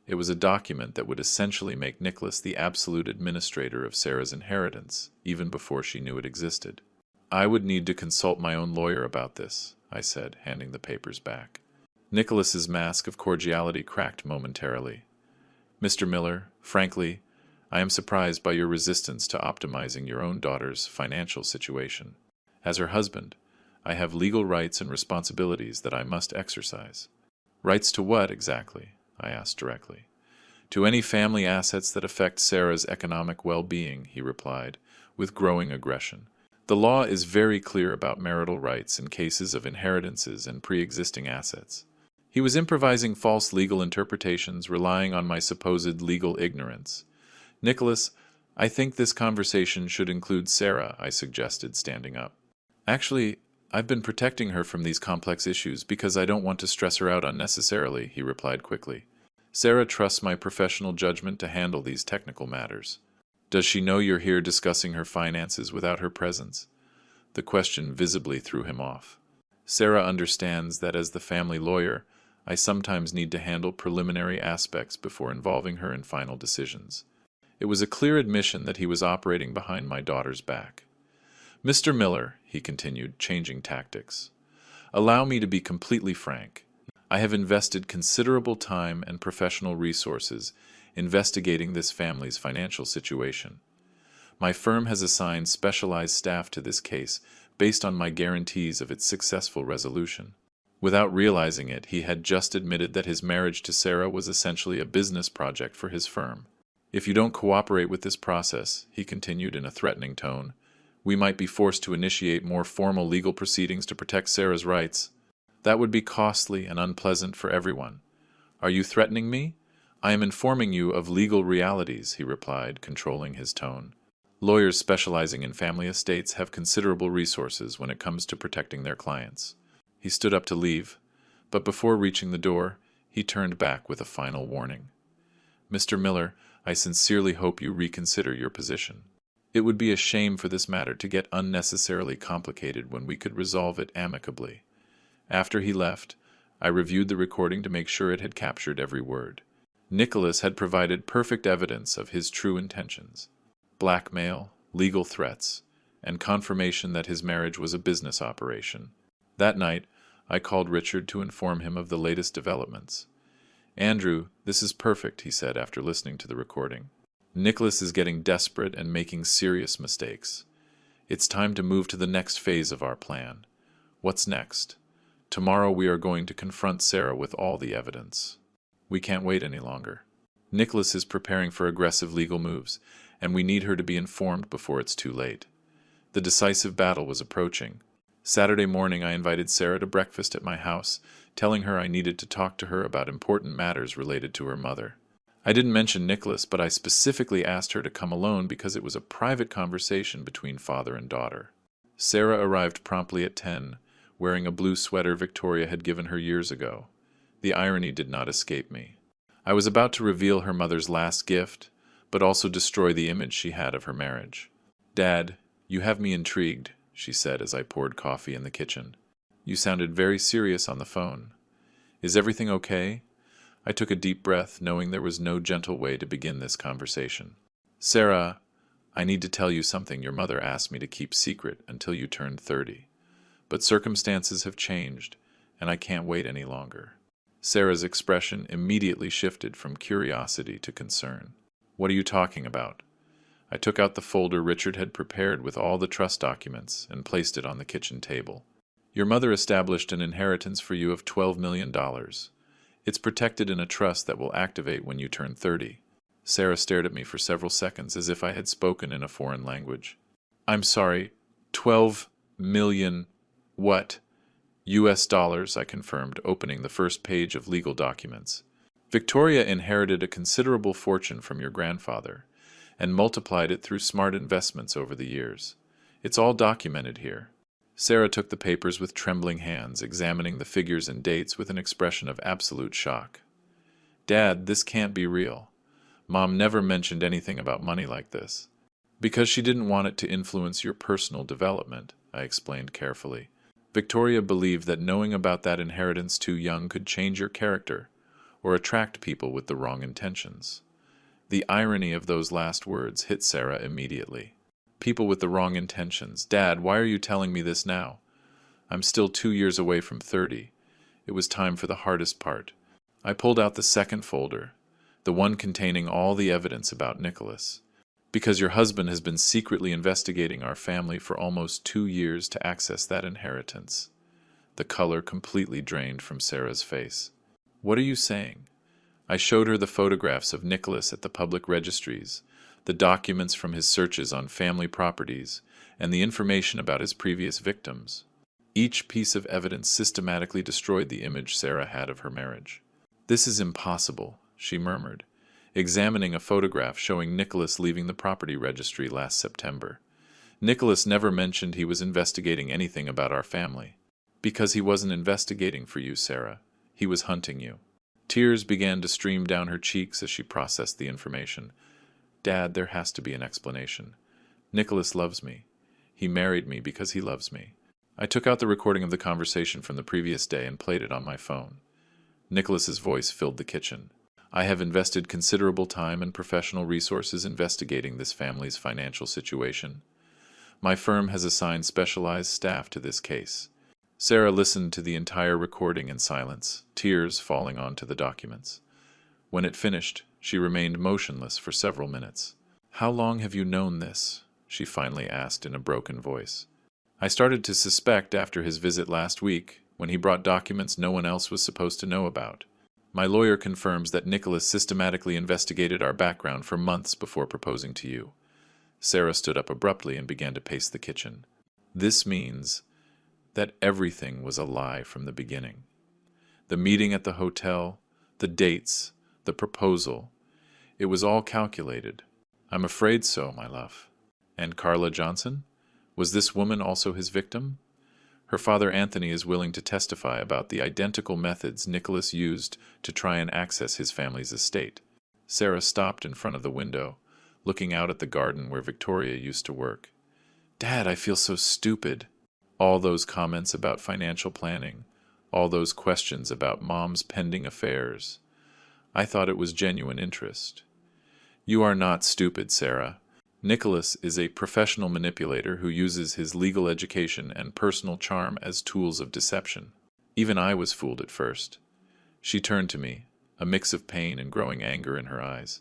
It was a document that would essentially make Nicholas the absolute administrator of Sarah's inheritance, even before she knew it existed. "I would need to consult my own lawyer about this," I said, handing the papers back. Nicholas's mask of cordiality cracked momentarily. "Mr. Miller, frankly, I am surprised by your resistance to optimizing your own daughter's financial situation. As her husband, I have legal rights and responsibilities that I must exercise." "Rights to what, exactly?" I asked directly. "To any family assets that affect Sarah's economic well-being," he replied, with growing aggression. "The law is very clear about marital rights in cases of inheritances and pre-existing assets." He was improvising false legal interpretations, relying on my supposed legal ignorance. "Nicholas, I think this conversation should include Sarah," I suggested, standing up. "Actually, I've been protecting her from these complex issues because I don't want to stress her out unnecessarily," he replied quickly. "Sarah trusts my professional judgment to handle these technical matters." "Does she know you're here discussing her finances without her presence?" The question visibly threw him off. "Sarah understands that as the family lawyer, I sometimes need to handle preliminary aspects before involving her in final decisions." It was a clear admission that he was operating behind my daughter's back. "Mr. Miller," he continued, changing tactics, "allow me to be completely frank. I have invested considerable time and professional resources investigating this family's financial situation. My firm has assigned specialized staff to this case based on my guarantees of its successful resolution." Without realizing it, he had just admitted that his marriage to Sarah was essentially a business project for his firm. "If you don't cooperate with this process," he continued in a threatening tone, "we might be forced to initiate more formal legal proceedings to protect Sarah's rights. That would be costly and unpleasant for everyone. Are you threatening me? I am informing you of legal realities," he replied, controlling his tone. "Lawyers specializing in family estates have considerable resources when it comes to protecting their clients." He stood up to leave, but before reaching the door, he turned back with a final warning. "Mr. Miller, I sincerely hope you reconsider your position. It would be a shame for this matter to get unnecessarily complicated when we could resolve it amicably." After he left, I reviewed the recording to make sure it had captured every word. Nicholas had provided perfect evidence of his true intentions: blackmail, legal threats, and confirmation that his marriage was a business operation. That night, I called Richard to inform him of the latest developments. "Andrew, this is perfect," he said after listening to the recording. "Nicholas is getting desperate and making serious mistakes. It's time to move to the next phase of our plan. What's next? Tomorrow we are going to confront Sarah with all the evidence. We can't wait any longer. Nicholas is preparing for aggressive legal moves, and we need her to be informed before it's too late." The decisive battle was approaching. Saturday morning I invited Sarah to breakfast at my house, telling her I needed to talk to her about important matters related to her mother. I didn't mention Nicholas, but I specifically asked her to come alone because it was a private conversation between father and daughter. Sarah arrived promptly at 10, wearing a blue sweater Victoria had given her years ago. The irony did not escape me. I was about to reveal her mother's last gift, but also destroy the image she had of her marriage. "Dad, you have me intrigued," she said as I poured coffee in the kitchen. "You sounded very serious on the phone. Is everything okay?" I took a deep breath, knowing there was no gentle way to begin this conversation. "Sarah, I need to tell you something your mother asked me to keep secret until you turned 30. But circumstances have changed, and I can't wait any longer." Sarah's expression immediately shifted from curiosity to concern. "What are you talking about?" I took out the folder Richard had prepared with all the trust documents and placed it on the kitchen table. "Your mother established an inheritance for you of $12 million. It's protected in a trust that will activate when you turn 30. Sarah stared at me for several seconds as if I had spoken in a foreign language. "I'm sorry, 12 million what?" "US dollars," I confirmed, opening the first page of legal documents. "Victoria inherited a considerable fortune from your grandfather and multiplied it through smart investments over the years. It's all documented here." Sarah took the papers with trembling hands, examining the figures and dates with an expression of absolute shock. "Dad, this can't be real. Mom never mentioned anything about money like this." "Because she didn't want it to influence your personal development," I explained carefully. "Victoria believed that knowing about that inheritance too young could change your character or attract people with the wrong intentions." The irony of those last words hit Sarah immediately. "People with the wrong intentions. Dad, why are you telling me this now? I'm still 2 years away from 30. It was time for the hardest part." I pulled out the second folder, the one containing all the evidence about Nicholas. "Because your husband has been secretly investigating our family for almost 2 years to access that inheritance." The color completely drained from Sarah's face. "What are you saying?" I showed her the photographs of Nicholas at the public registries, the documents from his searches on family properties, and the information about his previous victims. Each piece of evidence systematically destroyed the image Sarah had of her marriage. "This is impossible," she murmured, examining a photograph showing Nicholas leaving the property registry last September. "Nicholas never mentioned he was investigating anything about our family." "Because he wasn't investigating for you, Sarah. He was hunting you." Tears began to stream down her cheeks as she processed the information. "Dad, there has to be an explanation. Nicholas loves me. He married me because he loves me." I took out the recording of the conversation from the previous day and played it on my phone. Nicholas's voice filled the kitchen. "I have invested considerable time and professional resources investigating this family's financial situation. My firm has assigned specialized staff to this case." Sarah listened to the entire recording in silence, tears falling onto the documents. When it finished, she remained motionless for several minutes. "How long have you known this?" she finally asked in a broken voice. "I started to suspect after his visit last week, when he brought documents no one else was supposed to know about. My lawyer confirms that Nicholas systematically investigated our background for months before proposing to you." Sarah stood up abruptly and began to pace the kitchen. "This means that everything was a lie from the beginning. The meeting at the hotel, the dates, the proposal. It was all calculated." "I'm afraid so, my love." "And Carla Johnson? Was this woman also his victim?" "Her father Anthony is willing to testify about the identical methods Nicholas used to try and access his family's estate." Sarah stopped in front of the window, looking out at the garden where Victoria used to work. "Dad, I feel so stupid." All those comments about financial planning, all those questions about Mom's pending affairs. I thought it was genuine interest. You are not stupid, Sarah. Nicholas is a professional manipulator who uses his legal education and personal charm as tools of deception. Even I was fooled at first. She turned to me, a mix of pain and growing anger in her eyes.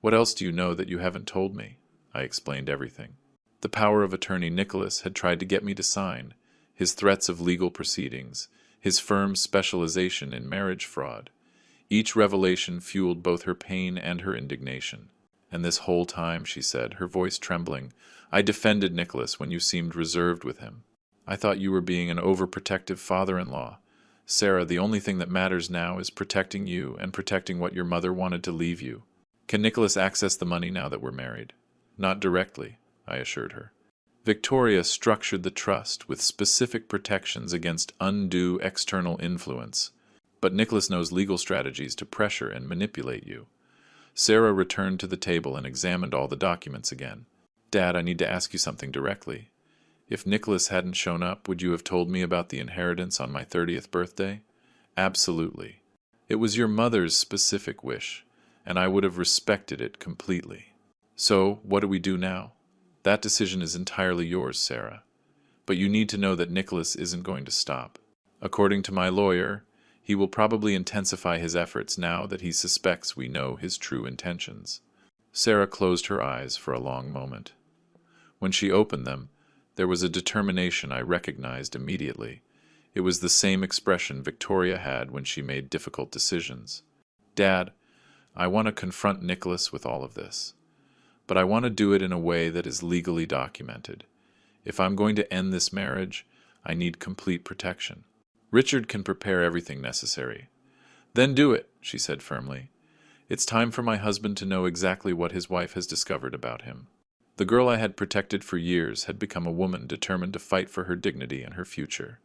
What else do you know that you haven't told me? I explained everything. The power of attorney Nicholas had tried to get me to sign, his threats of legal proceedings, his firm's specialization in marriage fraud. Each revelation fueled both her pain and her indignation. And this whole time, she said, her voice trembling, I defended Nicholas when you seemed reserved with him. I thought you were being an overprotective father-in-law. Sarah, the only thing that matters now is protecting you and protecting what your mother wanted to leave you. Can Nicholas access the money now that we're married? Not directly, I assured her. Victoria structured the trust with specific protections against undue external influence. But Nicholas knows legal strategies to pressure and manipulate you. Sarah returned to the table and examined all the documents again. Dad, I need to ask you something directly. If Nicholas hadn't shown up, would you have told me about the inheritance on my 30th birthday? Absolutely. It was your mother's specific wish, and I would have respected it completely. So, what do we do now? That decision is entirely yours, Sarah. But you need to know that Nicholas isn't going to stop. According to my lawyer, he will probably intensify his efforts now that he suspects we know his true intentions. Sarah closed her eyes for a long moment. When she opened them, there was a determination I recognized immediately. It was the same expression Victoria had when she made difficult decisions. Dad, I want to confront Nicholas with all of this. But I want to do it in a way that is legally documented. If I'm going to end this marriage, I need complete protection. Richard can prepare everything necessary. Then do it, she said firmly. It's time for my husband to know exactly what his wife has discovered about him. The girl I had protected for years had become a woman determined to fight for her dignity and her future.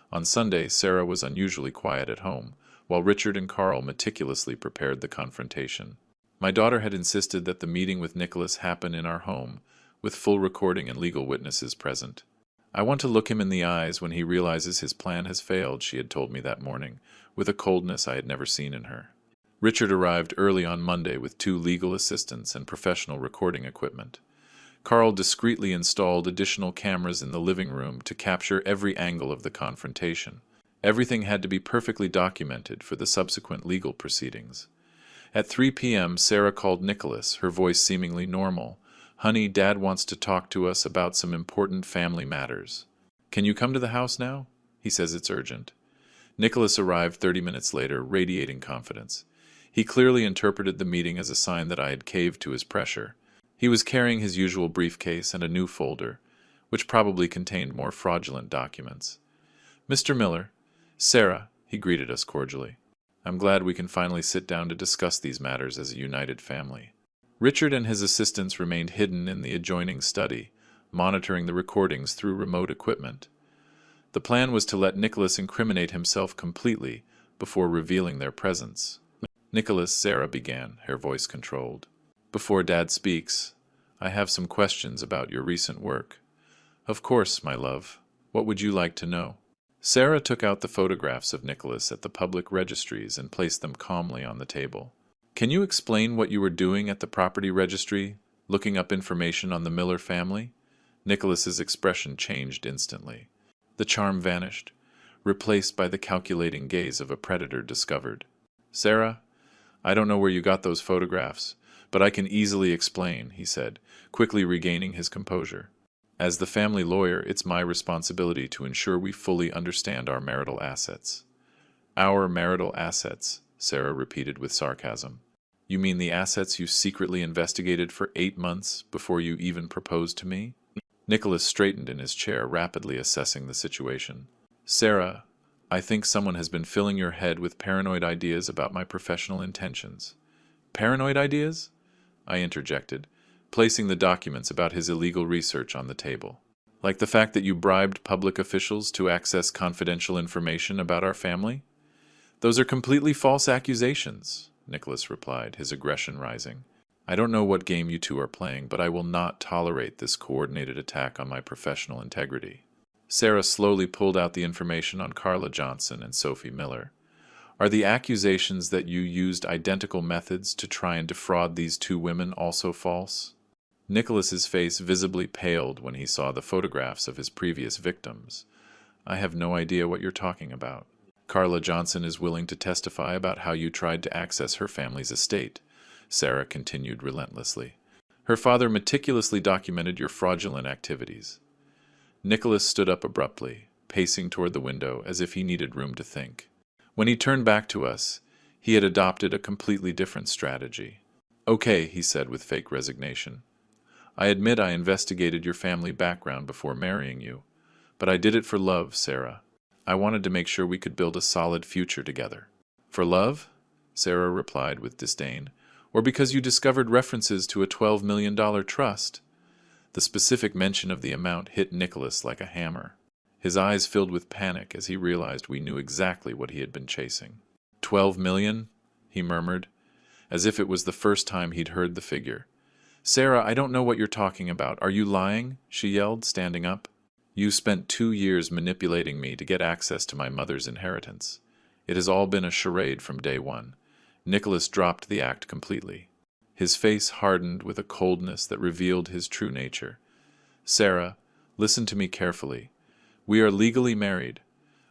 On Sunday, Sarah was unusually quiet at home, while Richard and Carl meticulously prepared the confrontation. My daughter had insisted that the meeting with Nicholas happen in our home, with full recording and legal witnesses present. I want to look him in the eyes when he realizes his plan has failed, she had told me that morning, with a coldness I had never seen in her. Richard arrived early on Monday with 2 legal assistants and professional recording equipment. Carl discreetly installed additional cameras in the living room to capture every angle of the confrontation. Everything had to be perfectly documented for the subsequent legal proceedings. At 3 p.m., Sarah called Nicholas, her voice seemingly normal. Honey, Dad wants to talk to us about some important family matters. Can you come to the house now? He says it's urgent. Nicholas arrived 30 minutes later, radiating confidence. He clearly interpreted the meeting as a sign that I had caved to his pressure. He was carrying his usual briefcase and a new folder, which probably contained more fraudulent documents. Mr. Miller, Sarah, he greeted us cordially. I'm glad we can finally sit down to discuss these matters as a united family. Richard and his assistants remained hidden in the adjoining study, monitoring the recordings through remote equipment. The plan was to let Nicholas incriminate himself completely before revealing their presence. Nicholas, Sarah began, her voice controlled. Before Dad speaks, I have some questions about your recent work. Of course, my love. What would you like to know? Sarah took out the photographs of Nicholas at the public registries and placed them calmly on the table. Can you explain what you were doing at the property registry, looking up information on the Miller family? Nicholas's expression changed instantly. The charm vanished, replaced by the calculating gaze of a predator discovered. Sarah, I don't know where you got those photographs, but I can easily explain, he said, quickly regaining his composure. As the family lawyer, it's my responsibility to ensure we fully understand our marital assets. Our marital assets, Sarah repeated with sarcasm. You mean the assets you secretly investigated for 8 months before you even proposed to me? Nicholas straightened in his chair, rapidly assessing the situation. Sarah, I think someone has been filling your head with paranoid ideas about my professional intentions. Paranoid ideas? I interjected, placing the documents about his illegal research on the table. Like the fact that you bribed public officials to access confidential information about our family? Those are completely false accusations, Nicholas replied, his aggression rising. I don't know what game you two are playing, but I will not tolerate this coordinated attack on my professional integrity. Sarah slowly pulled out the information on Carla Johnson and Sophie Miller. Are the accusations that you used identical methods to try and defraud these two women also false? Nicholas's face visibly paled when he saw the photographs of his previous victims. I have no idea what you're talking about. Carla Johnson is willing to testify about how you tried to access her family's estate, Sarah continued relentlessly. Her father meticulously documented your fraudulent activities. Nicholas stood up abruptly, pacing toward the window as if he needed room to think. When he turned back to us, he had adopted a completely different strategy. Okay, he said with fake resignation. I admit I investigated your family background before marrying you, but I did it for love, Sarah. I wanted to make sure we could build a solid future together. For love? Sarah replied with disdain. Or because you discovered references to a $12 million trust? The specific mention of the amount hit Nicholas like a hammer. His eyes filled with panic as he realized we knew exactly what he had been chasing. 12 million? He murmured, as if it was the first time he'd heard the figure. Sarah, I don't know what you're talking about. Are you lying? She yelled, standing up. You spent 2 years manipulating me to get access to my mother's inheritance. It has all been a charade from day one. Nicholas dropped the act completely. His face hardened with a coldness that revealed his true nature. Sarah, listen to me carefully. We are legally married.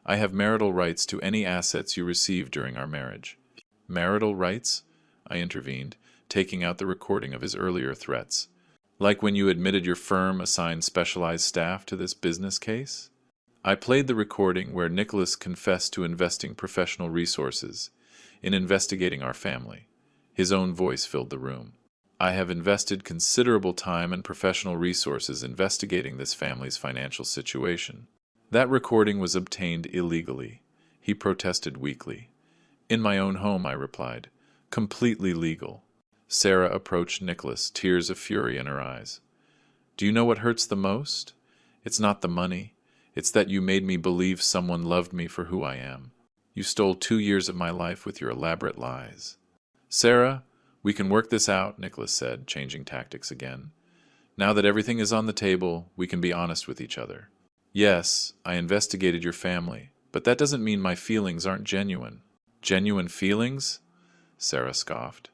I have marital rights to any assets you receive during our marriage. Marital rights? I intervened, taking out the recording of his earlier threats. Like when you admitted your firm assigned specialized staff to this business case? I played the recording where Nicholas confessed to investing professional resources in investigating our family. His own voice filled the room. I have invested considerable time and professional resources investigating this family's financial situation. That recording was obtained illegally. He protested weakly. In my own home, I replied. Completely legal. Sarah approached Nicholas, tears of fury in her eyes. Do you know what hurts the most? It's not the money. It's that you made me believe someone loved me for who I am. You stole 2 years of my life with your elaborate lies. Sarah, we can work this out, Nicholas said, changing tactics again. Now that everything is on the table, we can be honest with each other. Yes, I investigated your family, but that doesn't mean my feelings aren't genuine. Genuine feelings? Sarah scoffed.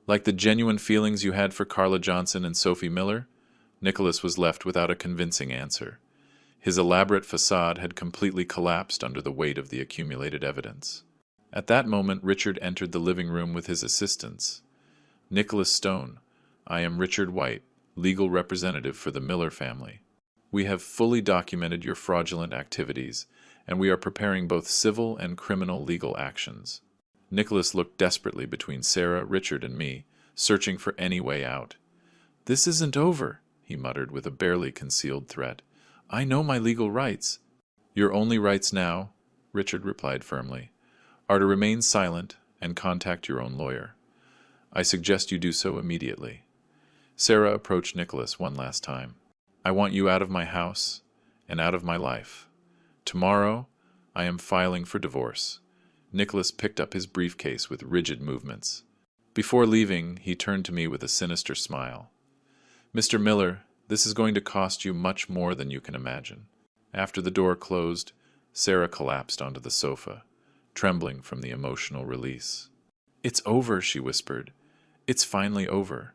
Like the genuine feelings you had for Carla Johnson and Sophie Miller? Nicholas was left without a convincing answer. His elaborate facade had completely collapsed under the weight of the accumulated evidence. At that moment, Richard entered the living room with his assistants. Nicholas Stone, I am Richard White, legal representative for the Miller family. We have fully documented your fraudulent activities, and we are preparing both civil and criminal legal actions. Nicholas looked desperately between Sarah, Richard, and me, searching for any way out. This isn't over, he muttered with a barely concealed threat. I know my legal rights. Your only rights now, Richard replied firmly, are to remain silent and contact your own lawyer. I suggest you do so immediately. Sarah approached Nicholas one last time. I want you out of my house and out of my life. Tomorrow, I am filing for divorce. Nicholas picked up his briefcase with rigid movements. Before leaving, he turned to me with a sinister smile. Mr. Miller, this is going to cost you much more than you can imagine. After the door closed, Sarah collapsed onto the sofa, trembling from the emotional release. It's over, she whispered. It's finally over.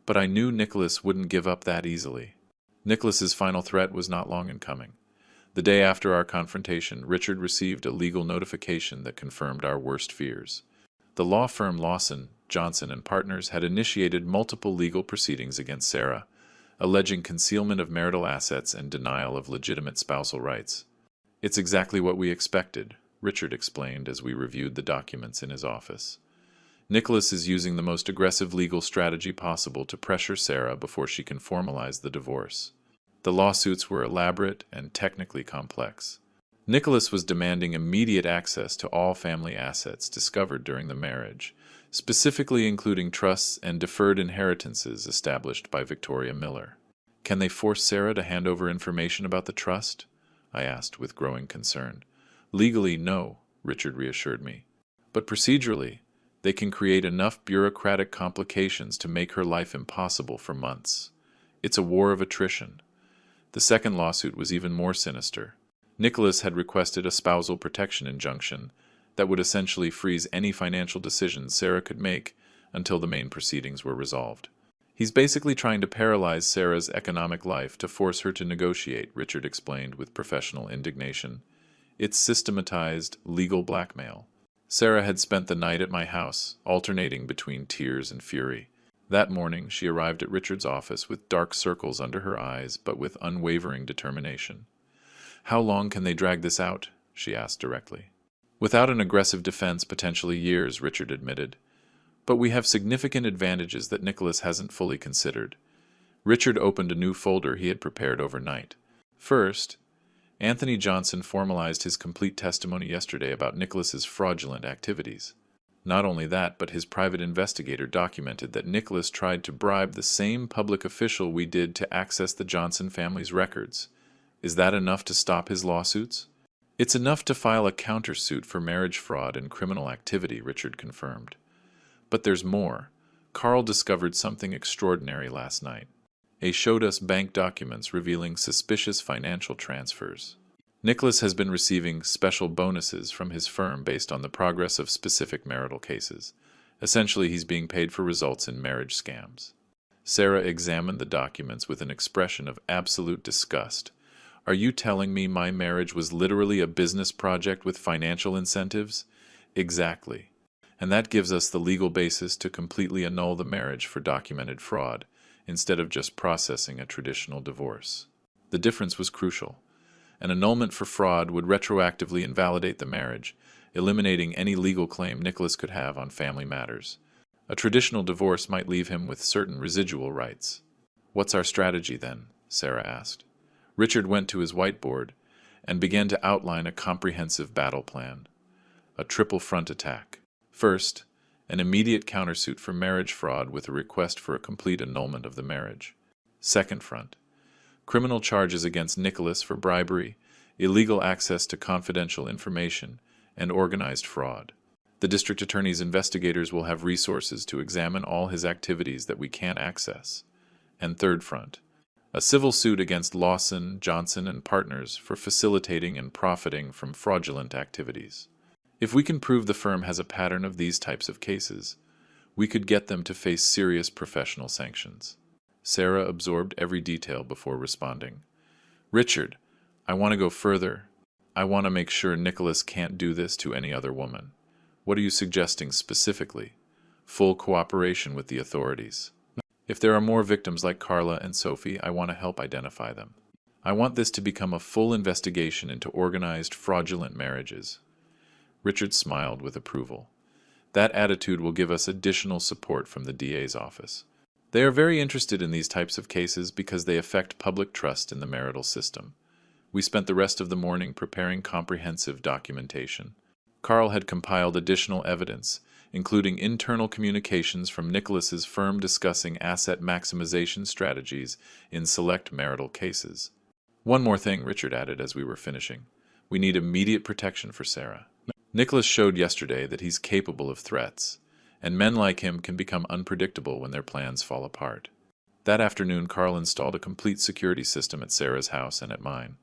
But I knew Nicholas wouldn't give up that easily. Nicholas's final threat was not long in coming. The day after our confrontation, Richard received a legal notification that confirmed our worst fears. The law firm Lawson, Johnson and Partners had initiated multiple legal proceedings against Sarah, alleging concealment of marital assets and denial of legitimate spousal rights. It's exactly what we expected, Richard explained as we reviewed the documents in his office. Nicholas is using the most aggressive legal strategy possible to pressure Sarah before she can formalize the divorce. The lawsuits were elaborate and technically complex. Nicholas was demanding immediate access to all family assets discovered during the marriage, specifically including trusts and deferred inheritances established by Victoria Miller. Can they force Sarah to hand over information about the trust? I asked with growing concern. Legally, no, Richard reassured me. But procedurally, they can create enough bureaucratic complications to make her life impossible for months. It's a war of attrition. The second lawsuit was even more sinister. Nicholas had requested a spousal protection injunction that would essentially freeze any financial decisions Sarah could make until the main proceedings were resolved. He's basically trying to paralyze Sarah's economic life to force her to negotiate, Richard explained with professional indignation. It's systematized legal blackmail. Sarah had spent the night at my house, alternating between tears and fury. That morning, she arrived at Richard's office with dark circles under her eyes, but with unwavering determination. "How long can they drag this out?" she asked directly. "Without an aggressive defense, potentially years," Richard admitted. "But we have significant advantages that Nicholas hasn't fully considered." Richard opened a new folder he had prepared overnight. First, Anthony Johnson formalized his complete testimony yesterday about Nicholas's fraudulent activities. Not only that, but his private investigator documented that Nicholas tried to bribe the same public official we did to access the Johnson family's records. Is that enough to stop his lawsuits? "It's enough to file a countersuit for marriage fraud and criminal activity," Richard confirmed. "But there's more. Carl discovered something extraordinary last night. He showed us bank documents revealing suspicious financial transfers. Nicholas has been receiving special bonuses from his firm based on the progress of specific marital cases. Essentially, he's being paid for results in marriage scams." Sarah examined the documents with an expression of absolute disgust. "Are you telling me my marriage was literally a business project with financial incentives?" "Exactly. And that gives us the legal basis to completely annul the marriage for documented fraud, instead of just processing a traditional divorce." The difference was crucial. An annulment for fraud would retroactively invalidate the marriage, eliminating any legal claim Nicholas could have on family matters. A traditional divorce might leave him with certain residual rights. "What's our strategy then?" Sarah asked. Richard went to his whiteboard and began to outline a comprehensive battle plan. A triple front attack. First, an immediate countersuit for marriage fraud with a request for a complete annulment of the marriage. Second front, criminal charges against Nicholas for bribery, illegal access to confidential information, and organized fraud. The district attorney's investigators will have resources to examine all his activities that we can't access. And third front, a civil suit against Lawson, Johnson, and partners for facilitating and profiting from fraudulent activities. If we can prove the firm has a pattern of these types of cases, we could get them to face serious professional sanctions. Sarah absorbed every detail before responding. "Richard, I want to go further. I want to make sure Nicholas can't do this to any other woman. What are you suggesting specifically?" "Full cooperation with the authorities. If there are more victims like Carla and Sophie, I want to help identify them. I want this to become a full investigation into organized, fraudulent marriages." Richard smiled with approval. "That attitude will give us additional support from the DA's office. They are very interested in these types of cases because they affect public trust in the marital system." We spent the rest of the morning preparing comprehensive documentation. Carl had compiled additional evidence, including internal communications from Nicholas's firm discussing asset maximization strategies in select marital cases. "One more thing," Richard added as we were finishing. "We need immediate protection for Sarah. Nicholas showed yesterday that he's capable of threats, and men like him can become unpredictable when their plans fall apart." That afternoon, Carl installed a complete security system at Sarah's house and at mine.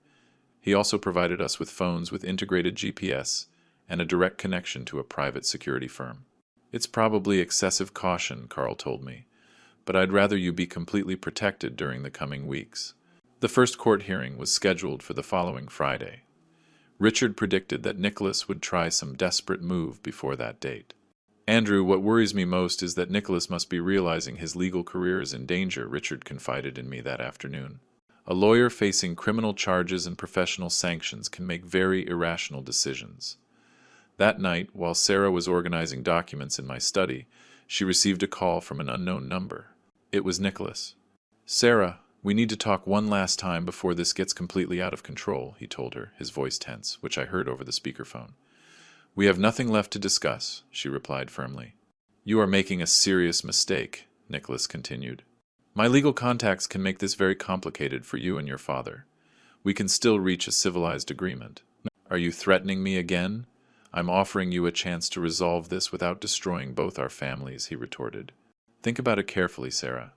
He also provided us with phones with integrated GPS and a direct connection to a private security firm. "It's probably excessive caution," Carl told me, "but I'd rather you be completely protected during the coming weeks." The first court hearing was scheduled for the following Friday. Richard predicted that Nicholas would try some desperate move before that date. "Andrew, what worries me most is that Nicholas must be realizing his legal career is in danger," Richard confided in me that afternoon. "A lawyer facing criminal charges and professional sanctions can make very irrational decisions." That night, while Sarah was organizing documents in my study, she received a call from an unknown number. It was Nicholas. "Sarah, we need to talk one last time before this gets completely out of control," he told her, his voice tense, which I heard over the speakerphone. "We have nothing left to discuss," she replied firmly. "You are making a serious mistake," Nicholas continued. "My legal contacts can make this very complicated for you and your father. We can still reach a civilized agreement." "Are you threatening me again? I'm offering you a chance to resolve this without destroying both our families," he retorted. "Think about it carefully, Sarah.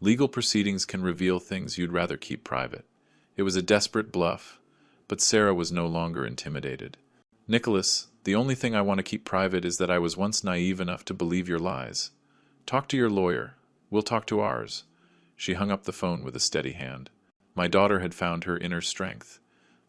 Legal proceedings can reveal things you'd rather keep private." It was a desperate bluff, but Sarah was no longer intimidated. "Nicholas, The only thing I want to keep private is that I was once naive enough to believe your lies. Talk to your lawyer. We'll talk to ours." She hung up the phone with a steady hand. My daughter had found her inner strength,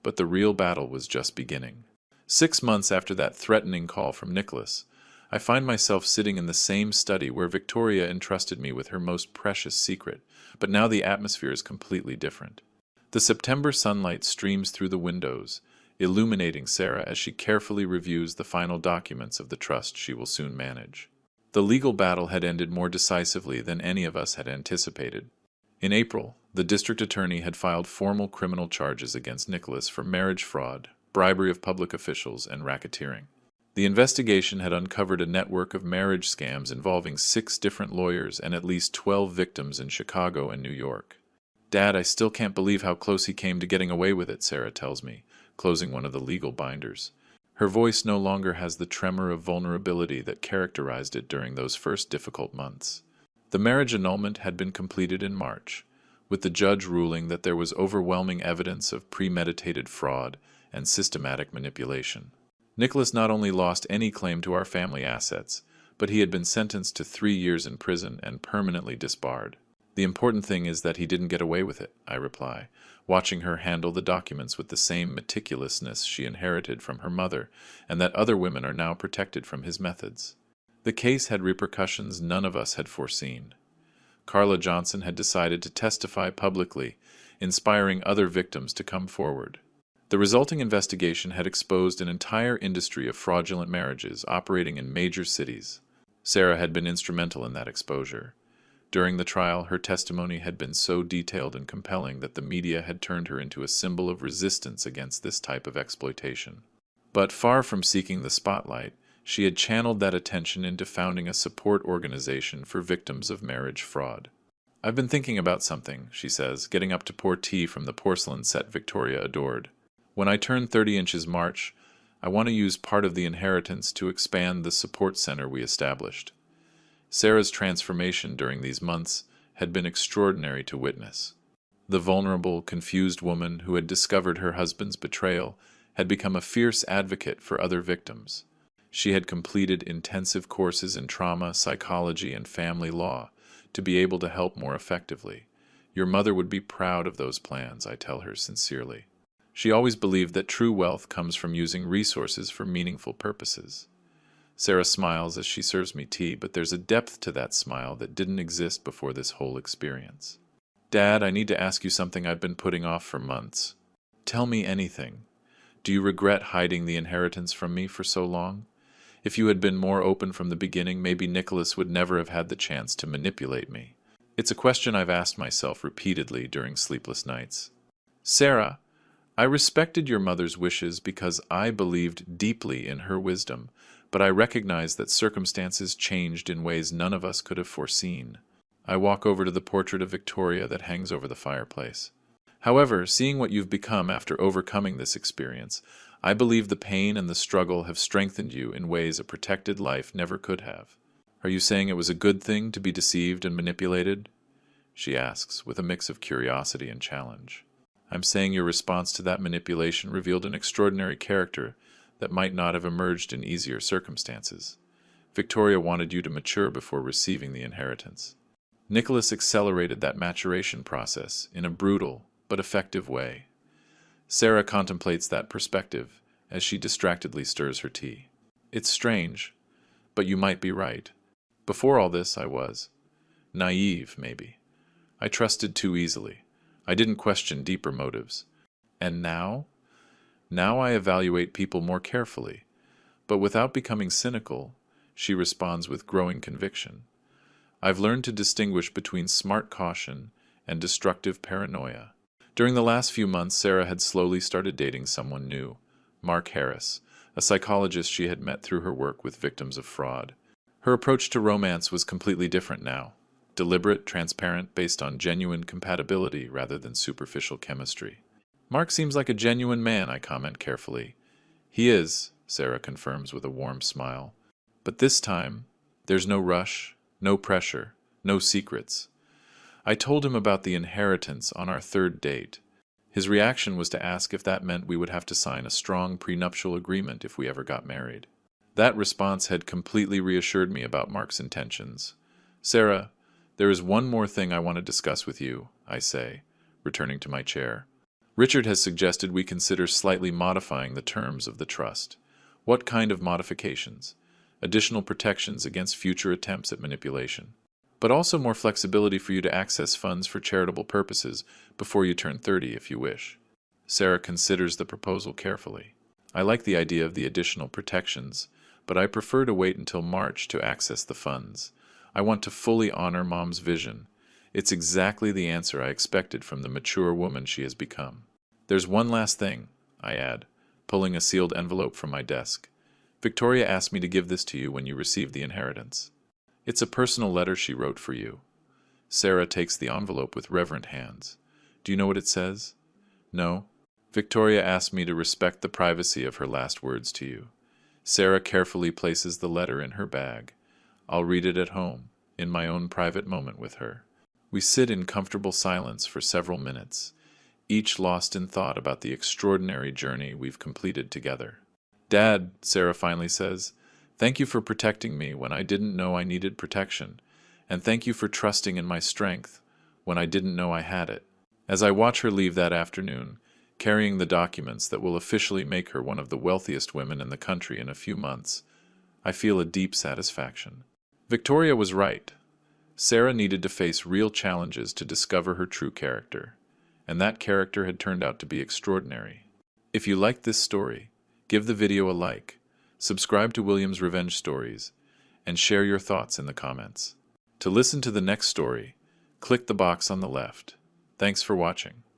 but the real battle was just beginning. 6 months after that threatening call from Nicholas, I find myself sitting in the same study where Victoria entrusted me with her most precious secret, but now the atmosphere is completely different. The September sunlight streams through the windows, illuminating Sarah as she carefully reviews the final documents of the trust she will soon manage. The legal battle had ended more decisively than any of us had anticipated. In April, the district attorney had filed formal criminal charges against Nicholas for marriage fraud, bribery of public officials, and racketeering. The investigation had uncovered a network of marriage scams involving 6 different lawyers and at least 12 victims in Chicago and New York. "Dad, I still can't believe how close he came to getting away with it," Sarah tells me, closing one of the legal binders. Her voice no longer has the tremor of vulnerability that characterized it during those first difficult months. The marriage annulment had been completed in March, with the judge ruling that there was overwhelming evidence of premeditated fraud and systematic manipulation. Nicholas not only lost any claim to our family assets, but he had been sentenced to 3 years in prison and permanently disbarred. "The important thing is that he didn't get away with it," I reply, watching her handle the documents with the same meticulousness she inherited from her mother, and that other women are now protected from his methods. The case had repercussions none of us had foreseen. Carla Johnson had decided to testify publicly, inspiring other victims to come forward. The resulting investigation had exposed an entire industry of fraudulent marriages operating in major cities. Sarah had been instrumental in that exposure. During the trial, her testimony had been so detailed and compelling that the media had turned her into a symbol of resistance against this type of exploitation. But far from seeking the spotlight, she had channeled that attention into founding a support organization for victims of marriage fraud. "I've been thinking about something," she says, getting up to pour tea from the porcelain set Victoria adored. "When I turn 30 inches March, I want to use part of the inheritance to expand the support center we established." Sarah's transformation during these months had been extraordinary to witness. The vulnerable, confused woman who had discovered her husband's betrayal had become a fierce advocate for other victims. She had completed intensive courses in trauma, psychology, and family law to be able to help more effectively. "Your mother would be proud of those plans," I tell her sincerely. She always believed that true wealth comes from using resources for meaningful purposes. Sarah smiles as she serves me tea, but there's a depth to that smile that didn't exist before this whole experience. "Dad, I need to ask you something I've been putting off for months." "Tell me anything. Do you regret hiding the inheritance from me for so long? If you had been more open from the beginning, maybe Nicholas would never have had the chance to manipulate me." It's a question I've asked myself repeatedly during sleepless nights. "Sarah, I respected your mother's wishes because I believed deeply in her wisdom, but I recognize that circumstances changed in ways none of us could have foreseen." I walk over to the portrait of Victoria that hangs over the fireplace. "However, seeing what you've become after overcoming this experience, I believe the pain and the struggle have strengthened you in ways a protected life never could have." "Are you saying it was a good thing to be deceived and manipulated?" she asks, with a mix of curiosity and challenge. "I'm saying your response to that manipulation revealed an extraordinary character that might not have emerged in easier circumstances. Victoria wanted you to mature before receiving the inheritance. Nicholas accelerated that maturation process in a brutal but effective way." Sarah contemplates that perspective as she distractedly stirs her tea. "It's strange, but you might be right. Before all this, I was naive, maybe. I trusted too easily. I didn't question deeper motives. And now? Now I evaluate people more carefully, but without becoming cynical," she responds with growing conviction. "I've learned to distinguish between smart caution and destructive paranoia." During the last few months, Sarah had slowly started dating someone new, Mark Harris, a psychologist she had met through her work with victims of fraud. Her approach to romance was completely different now, deliberate, transparent, based on genuine compatibility rather than superficial chemistry. "Mark seems like a genuine man," I comment carefully. "He is," Sarah confirms with a warm smile. "But this time, there's no rush, no pressure, no secrets. I told him about the inheritance on our third date. His reaction was to ask if that meant we would have to sign a strong prenuptial agreement if we ever got married. That response had completely reassured me about Mark's intentions. "Sarah, there is one more thing I want to discuss with you," I say, returning to my chair. "Richard has suggested we consider slightly modifying the terms of the trust. What kind of modifications? Additional protections against future attempts at manipulation, but also more flexibility for you to access funds for charitable purposes before you turn 30 if you wish." Sarah considers the proposal carefully. "I like the idea of the additional protections, but I prefer to wait until March to access the funds. I want to fully honor Mom's vision. It's exactly the answer I expected from the mature woman she has become." "There's one last thing," I add, pulling a sealed envelope from my desk. "Victoria asked me to give this to you when you receive the inheritance. It's a personal letter she wrote for you." Sarah takes the envelope with reverent hands. "Do you know what it says?" "No." "Victoria asked me to respect the privacy of her last words to you." Sarah carefully places the letter in her bag. I'll read it at home, in my own private moment with her. We sit in comfortable silence for several minutes, each lost in thought about the extraordinary journey we've completed together. "Dad," Sarah finally says, "thank you for protecting me when I didn't know I needed protection, and thank you for trusting in my strength when I didn't know I had it." As I watch her leave that afternoon, carrying the documents that will officially make her one of the wealthiest women in the country in a few months, I feel a deep satisfaction. Victoria was right. Sarah needed to face real challenges to discover her true character, and that character had turned out to be extraordinary. If you liked this story, give the video a like, subscribe to William's Revenge Stories, and share your thoughts in the comments. To listen to the next story, click the box on the left. Thanks for watching.